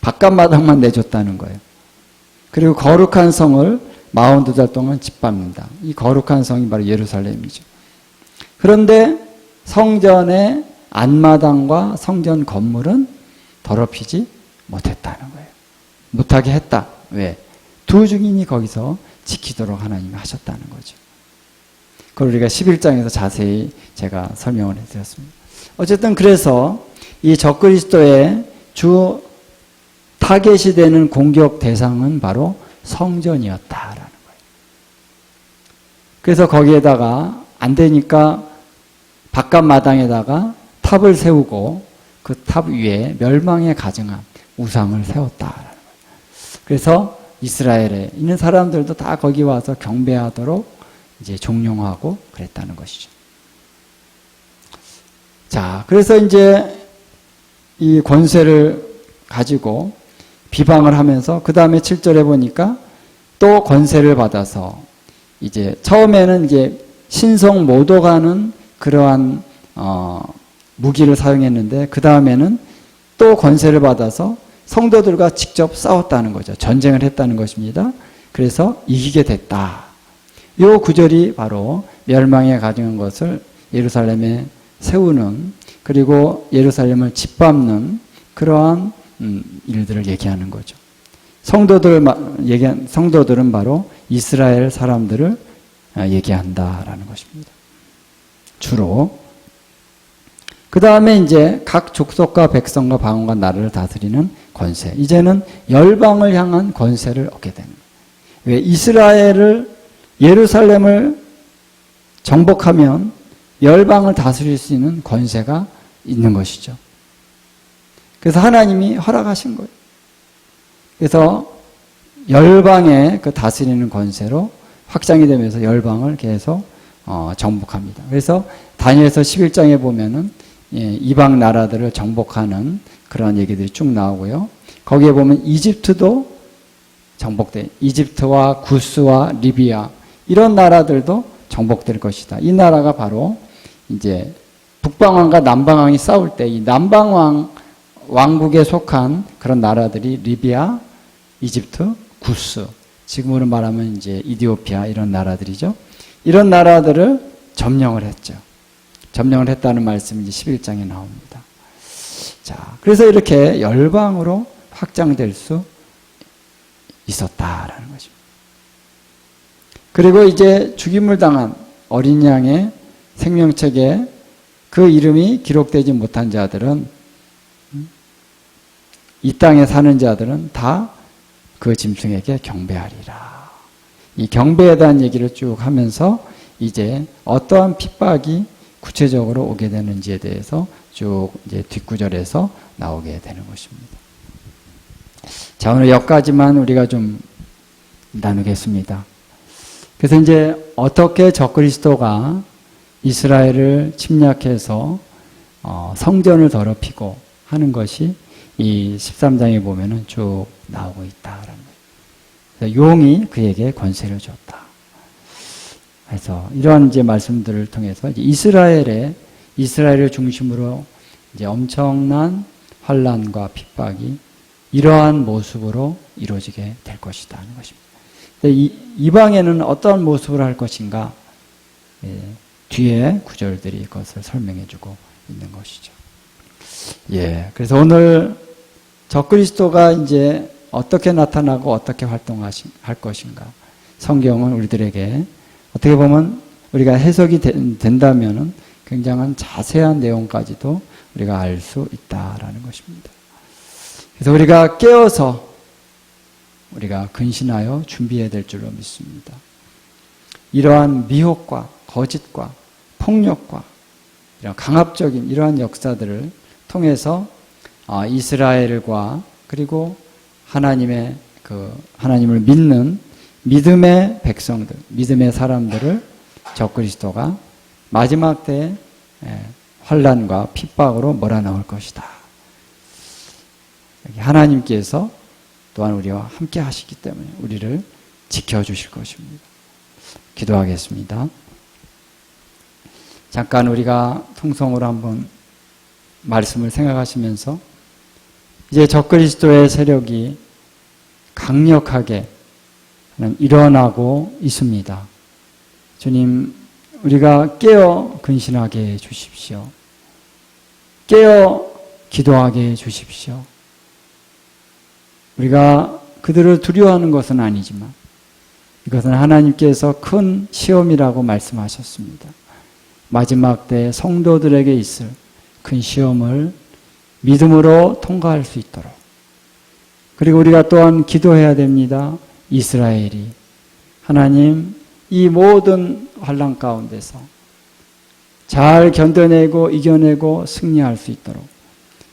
바깥마당만 내줬다는 거예요. 그리고 거룩한 성을 42달 동안 짓밟는다. 이 거룩한 성이 바로 예루살렘이죠. 그런데 성전의 안마당과 성전 건물은 더럽히지 못했다는 거예요. 못하게 했다. 왜? 두 증인이 거기서 지키도록 하나님이 하셨다는 거죠. 그걸 우리가 11장에서 자세히 제가 설명을 해드렸습니다. 어쨌든 그래서 이 적그리스도의 주 타겟이 되는 공격 대상은 바로 성전이었다라는 거예요. 그래서 거기에다가 안 되니까 바깥 마당에다가 탑을 세우고 그 탑 위에 멸망에 가증한 우상을 세웠다라는 거예요. 그래서 이스라엘에 있는 사람들도 다 거기 와서 경배하도록 이제 종용하고 그랬다는 것이죠. 자, 그래서 이제 이 권세를 가지고 비방을 하면서 그 다음에 7절에 보니까 또 권세를 받아서 이제 처음에는 이제 신성 모독하는 그러한 무기를 사용했는데 그 다음에는 또 권세를 받아서 성도들과 직접 싸웠다는 거죠. 전쟁을 했다는 것입니다. 그래서 이기게 됐다. 이 구절이 바로 멸망에 가증한 것을 예루살렘에 세우는, 그리고 예루살렘을 짓밟는 그러한 일들을 얘기하는 거죠. 성도들은 바로 이스라엘 사람들을 얘기한다라는 것입니다. 주로. 그 다음에 이제 각 족속과 백성과 방언과 나라를 다스리는 권세. 이제는 열방을 향한 권세를 얻게 되는 거예요. 왜? 예루살렘을 정복하면 열방을 다스릴 수 있는 권세가 있는 것이죠. 그래서 하나님이 허락하신 거예요. 그래서 열방의 그 다스리는 권세로 확장이 되면서 열방을 계속 정복합니다. 그래서 다니엘서 11장에 보면은 이방 나라들을 정복하는 그런 얘기들이 쭉 나오고요. 거기에 보면 이집트도 정복돼, 이집트와 구스와 리비아 이런 나라들도 정복될 것이다. 이 나라가 바로 이제 북방왕과 남방왕이 싸울 때 이 남방왕 왕국에 속한 그런 나라들이 리비아, 이집트, 구스, 지금으로 말하면 이제 이디오피아 이런 나라들이죠. 이런 나라들을 점령을 했죠. 점령을 했다는 말씀이 이제 11장에 나옵니다. 자, 그래서 이렇게 열방으로 확장될 수 있었다라는 것입니다. 그리고 이제 죽임을 당한 어린 양의 생명책에 그 이름이 기록되지 못한 자들은, 이 땅에 사는 자들은 다 그 짐승에게 경배하리라. 이 경배에 대한 얘기를 쭉 하면서 이제 어떠한 핍박이 구체적으로 오게 되는지에 대해서 쭉 이제 뒷구절에서 나오게 되는 것입니다. 자, 오늘 여기까지만 우리가 좀 나누겠습니다. 그래서 이제 어떻게 적그리스도가 이스라엘을 침략해서 성전을 더럽히고 하는 것이 이 13장에 보면은 쭉 나오고 있다라는 거예요. 용이 그에게 권세를 줬다. 해서 이러한 이제 말씀들을 통해서 이제 이스라엘을 중심으로 이제 엄청난 환란과 핍박이 이러한 모습으로 이루어지게 될 것이다 하는 것입니다. 이방에는 어떤 모습을 할 것인가? 예, 뒤에 구절들이 그것을 설명해주고 있는 것이죠. 예, 그래서 오늘 적그리스도가 이제 어떻게 나타나고 어떻게 활동할 것인가? 성경은 우리들에게 어떻게 보면 우리가 해석이 된다면은 굉장한 자세한 내용까지도 우리가 알 수 있다라는 것입니다. 그래서 우리가 깨어서 우리가 근신하여 준비해야 될 줄로 믿습니다. 이러한 미혹과 거짓과 폭력과 이런 강압적인 이러한 역사들을 통해서 이스라엘과 그리고 하나님의 하나님을 믿는 믿음의 백성들, 믿음의 사람들을 적그리스도가 마지막 때에 환란과 핍박으로 몰아넣을 것이다. 하나님께서 또한 우리와 함께 하시기 때문에 우리를 지켜주실 것입니다. 기도하겠습니다. 잠깐 우리가 통성으로 한번 말씀을 생각하시면서 이제 적그리스도의 세력이 강력하게 일어나고 있습니다. 주님, 우리가 깨어 근신하게 해 주십시오. 깨어 기도하게 해 주십시오. 우리가 그들을 두려워하는 것은 아니지만 이것은 하나님께서 큰 시험이라고 말씀하셨습니다. 마지막 때 성도들에게 있을 큰 시험을 믿음으로 통과할 수 있도록, 그리고 우리가 또한 기도해야 됩니다. 이스라엘이 하나님 이 모든 환난 가운데서 잘 견뎌내고 이겨내고 승리할 수 있도록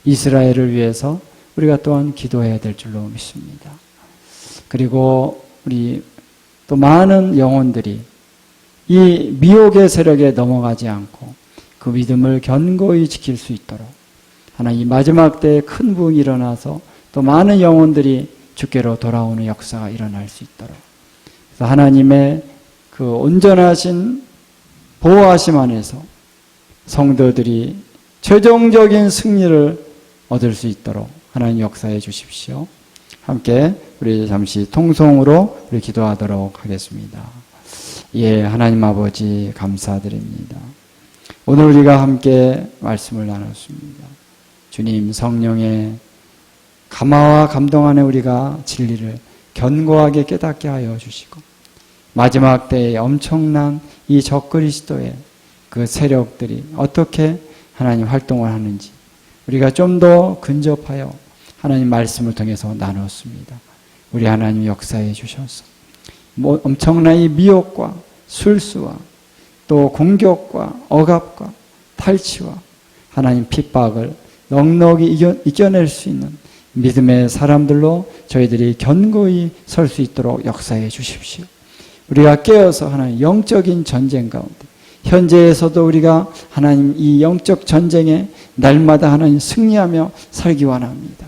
이스라엘을 위해서 우리가 또한 기도해야 될 줄로 믿습니다. 그리고 우리 또 많은 영혼들이 이 미혹의 세력에 넘어가지 않고 그 믿음을 견고히 지킬 수 있도록 하나님 마지막 때에 큰 부흥이 일어나서 또 많은 영혼들이 주께로 돌아오는 역사가 일어날 수 있도록, 그래서 하나님의 그 온전하신 보호하심 안에서 성도들이 최종적인 승리를 얻을 수 있도록 하나님 역사해 주십시오. 함께 우리 잠시 통성으로 우리 기도하도록 하겠습니다. 예, 하나님 아버지 감사드립니다. 오늘 우리가 함께 말씀을 나눴습니다. 주님 성령의 감화와 감동 안에 우리가 진리를 견고하게 깨닫게 하여 주시고 마지막 때에 엄청난 이 적그리스도의 그 세력들이 어떻게 하나님 활동을 하는지 우리가 좀 더 근접하여 하나님 말씀을 통해서 나눴습니다. 우리 하나님 역사해 주셔서 엄청난 이 미혹과 술수와 또 공격과 억압과 탈취와 하나님 핍박을 넉넉히 이겨낼 수 있는 믿음의 사람들로 저희들이 견고히 설 수 있도록 역사해 주십시오. 우리가 깨어서 하나님 영적인 전쟁 가운데 현재에서도 우리가 하나님 이 영적 전쟁에 날마다 하나님 승리하며 살기 원합니다.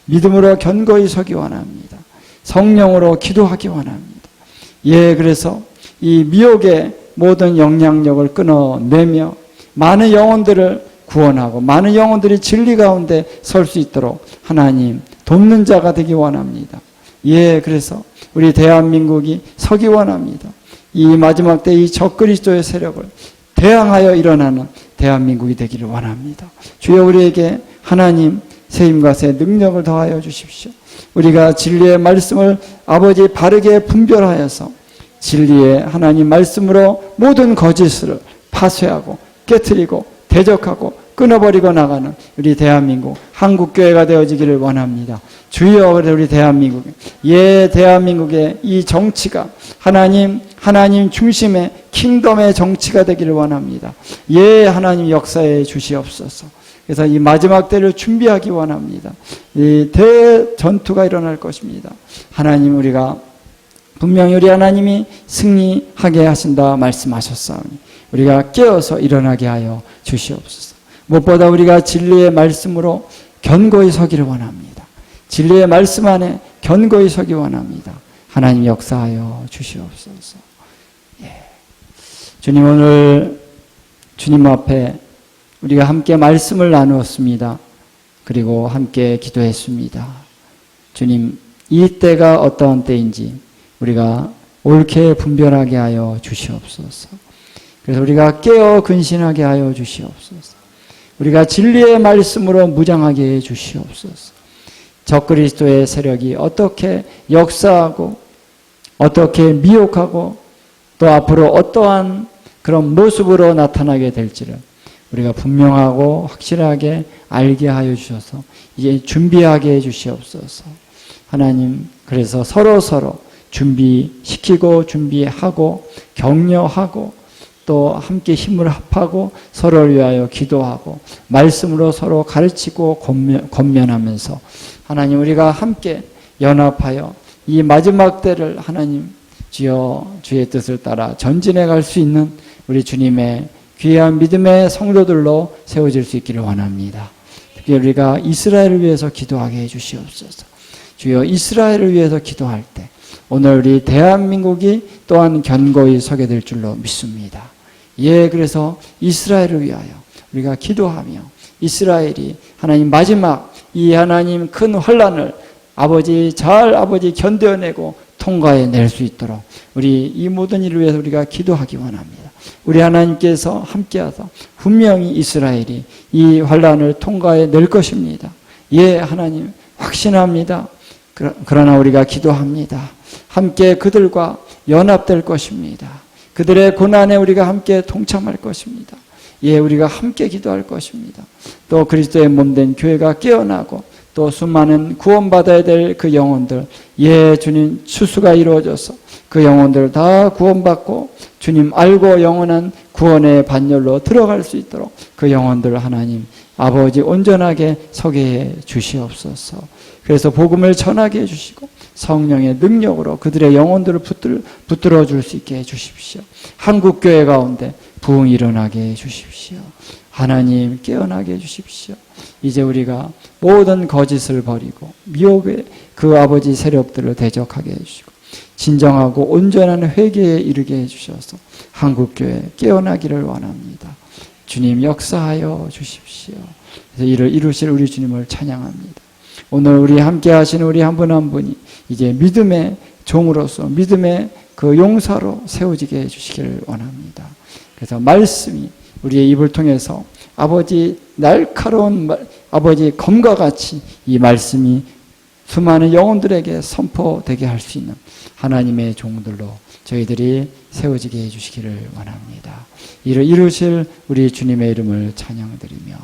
믿음으로 견고히 서기 원합니다. 성령으로 기도하기 원합니다. 예, 그래서 이 미혹의 모든 영향력을 끊어내며 많은 영혼들을 구원하고 많은 영혼들이 진리 가운데 설 수 있도록 하나님 돕는 자가 되기 원합니다. 예, 그래서 우리 대한민국이 서기 원합니다. 이 마지막 때 이 적그리스도의 세력을 대항하여 일어나는 대한민국이 되기를 원합니다. 주여 우리에게 하나님 세임과 새 능력을 더하여 주십시오. 우리가 진리의 말씀을 아버지 바르게 분별하여서 진리의 하나님 말씀으로 모든 거짓을 파쇄하고 깨트리고 대적하고 끊어버리고 나가는 우리 대한민국 한국교회가 되어지기를 원합니다. 주여, 우리 대한민국, 예, 대한민국의 이 정치가 하나님 중심의 킹덤의 정치가 되기를 원합니다. 예, 하나님 역사해 주시옵소서. 그래서 이 마지막 때를 준비하기 원합니다. 이 대전투가 일어날 것입니다. 하나님, 우리가 분명히 우리 하나님이 승리하게 하신다 말씀하셨사오니 우리가 깨어서 일어나게 하여 주시옵소서. 무엇보다 우리가 진리의 말씀으로 견고히 서기를 원합니다. 진리의 말씀 안에 견고히 서기 원합니다. 하나님 역사하여 주시옵소서. 예. 주님, 오늘 주님 앞에 우리가 함께 말씀을 나누었습니다. 그리고 함께 기도했습니다. 주님, 이 때가 어떠한 때인지 우리가 옳게 분별하게 하여 주시옵소서. 그래서 우리가 깨어 근신하게 하여 주시옵소서. 우리가 진리의 말씀으로 무장하게 해 주시옵소서. 적그리스도의 세력이 어떻게 역사하고 어떻게 미혹하고 또 앞으로 어떠한 그런 모습으로 나타나게 될지를 우리가 분명하고 확실하게 알게 하여 주셔서 이제 준비하게 해 주시옵소서. 하나님, 그래서 서로 준비시키고 준비하고 격려하고 또 함께 힘을 합하고 서로를 위하여 기도하고 말씀으로 서로 가르치고 권면하면서 하나님, 우리가 함께 연합하여 이 마지막 때를 하나님 주여 주의 뜻을 따라 전진해 갈 수 있는 우리 주님의 귀한 믿음의 성도들로 세워질 수 있기를 원합니다. 특히 우리가 이스라엘을 위해서 기도하게 해 주시옵소서. 주여, 이스라엘을 위해서 기도할 때 오늘 우리 대한민국이 또한 견고히 서게 될 줄로 믿습니다. 예, 그래서 이스라엘을 위하여 우리가 기도하며 이스라엘이 하나님 마지막 이 하나님 큰 환난을 아버지 견뎌내고 통과해낼 수 있도록 우리 이 모든 일을 위해서 우리가 기도하기 원합니다. 우리 하나님께서 함께하사 분명히 이스라엘이 이 환난을 통과해낼 것입니다. 예, 하나님 확신합니다. 그러나 우리가 기도합니다. 함께 그들과 연합될 것입니다. 그들의 고난에 우리가 함께 동참할 것입니다. 예, 우리가 함께 기도할 것입니다. 또 그리스도의 몸된 교회가 깨어나고 또 수많은 구원받아야 될 그 영혼들, 예, 주님 추수가 이루어져서 그 영혼들 다 구원받고 주님 알고 영원한 구원의 반열로 들어갈 수 있도록 그 영혼들 하나님 아버지 온전하게 서게 해 주시옵소서. 그래서 복음을 전하게 해주시고 성령의 능력으로 그들의 영혼들을 붙들어 줄 수 있게 해주십시오. 한국교회 가운데 부흥이 일어나게 해주십시오. 하나님 깨어나게 해주십시오. 이제 우리가 모든 거짓을 버리고 미혹의 그 아버지 세력들을 대적하게 해주시고 진정하고 온전한 회개에 이르게 해주셔서 한국교회 깨어나기를 원합니다. 주님 역사하여 주십시오. 그래서 이를 이루실 우리 주님을 찬양합니다. 오늘 우리 함께 하시는 우리 한 분 한 분이 이제 믿음의 종으로서 믿음의 그 용사로 세워지게 해주시기를 원합니다. 그래서 말씀이 우리의 입을 통해서 아버지 날카로운 아버지 검과 같이 이 말씀이 수많은 영혼들에게 선포되게 할 수 있는 하나님의 종들로 저희들이 세워지게 해주시기를 원합니다. 이를 이루실 우리 주님의 이름을 찬양드리며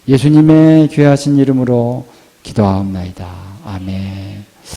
예수님의 귀하신 이름으로 기도하옵나이다. 아멘.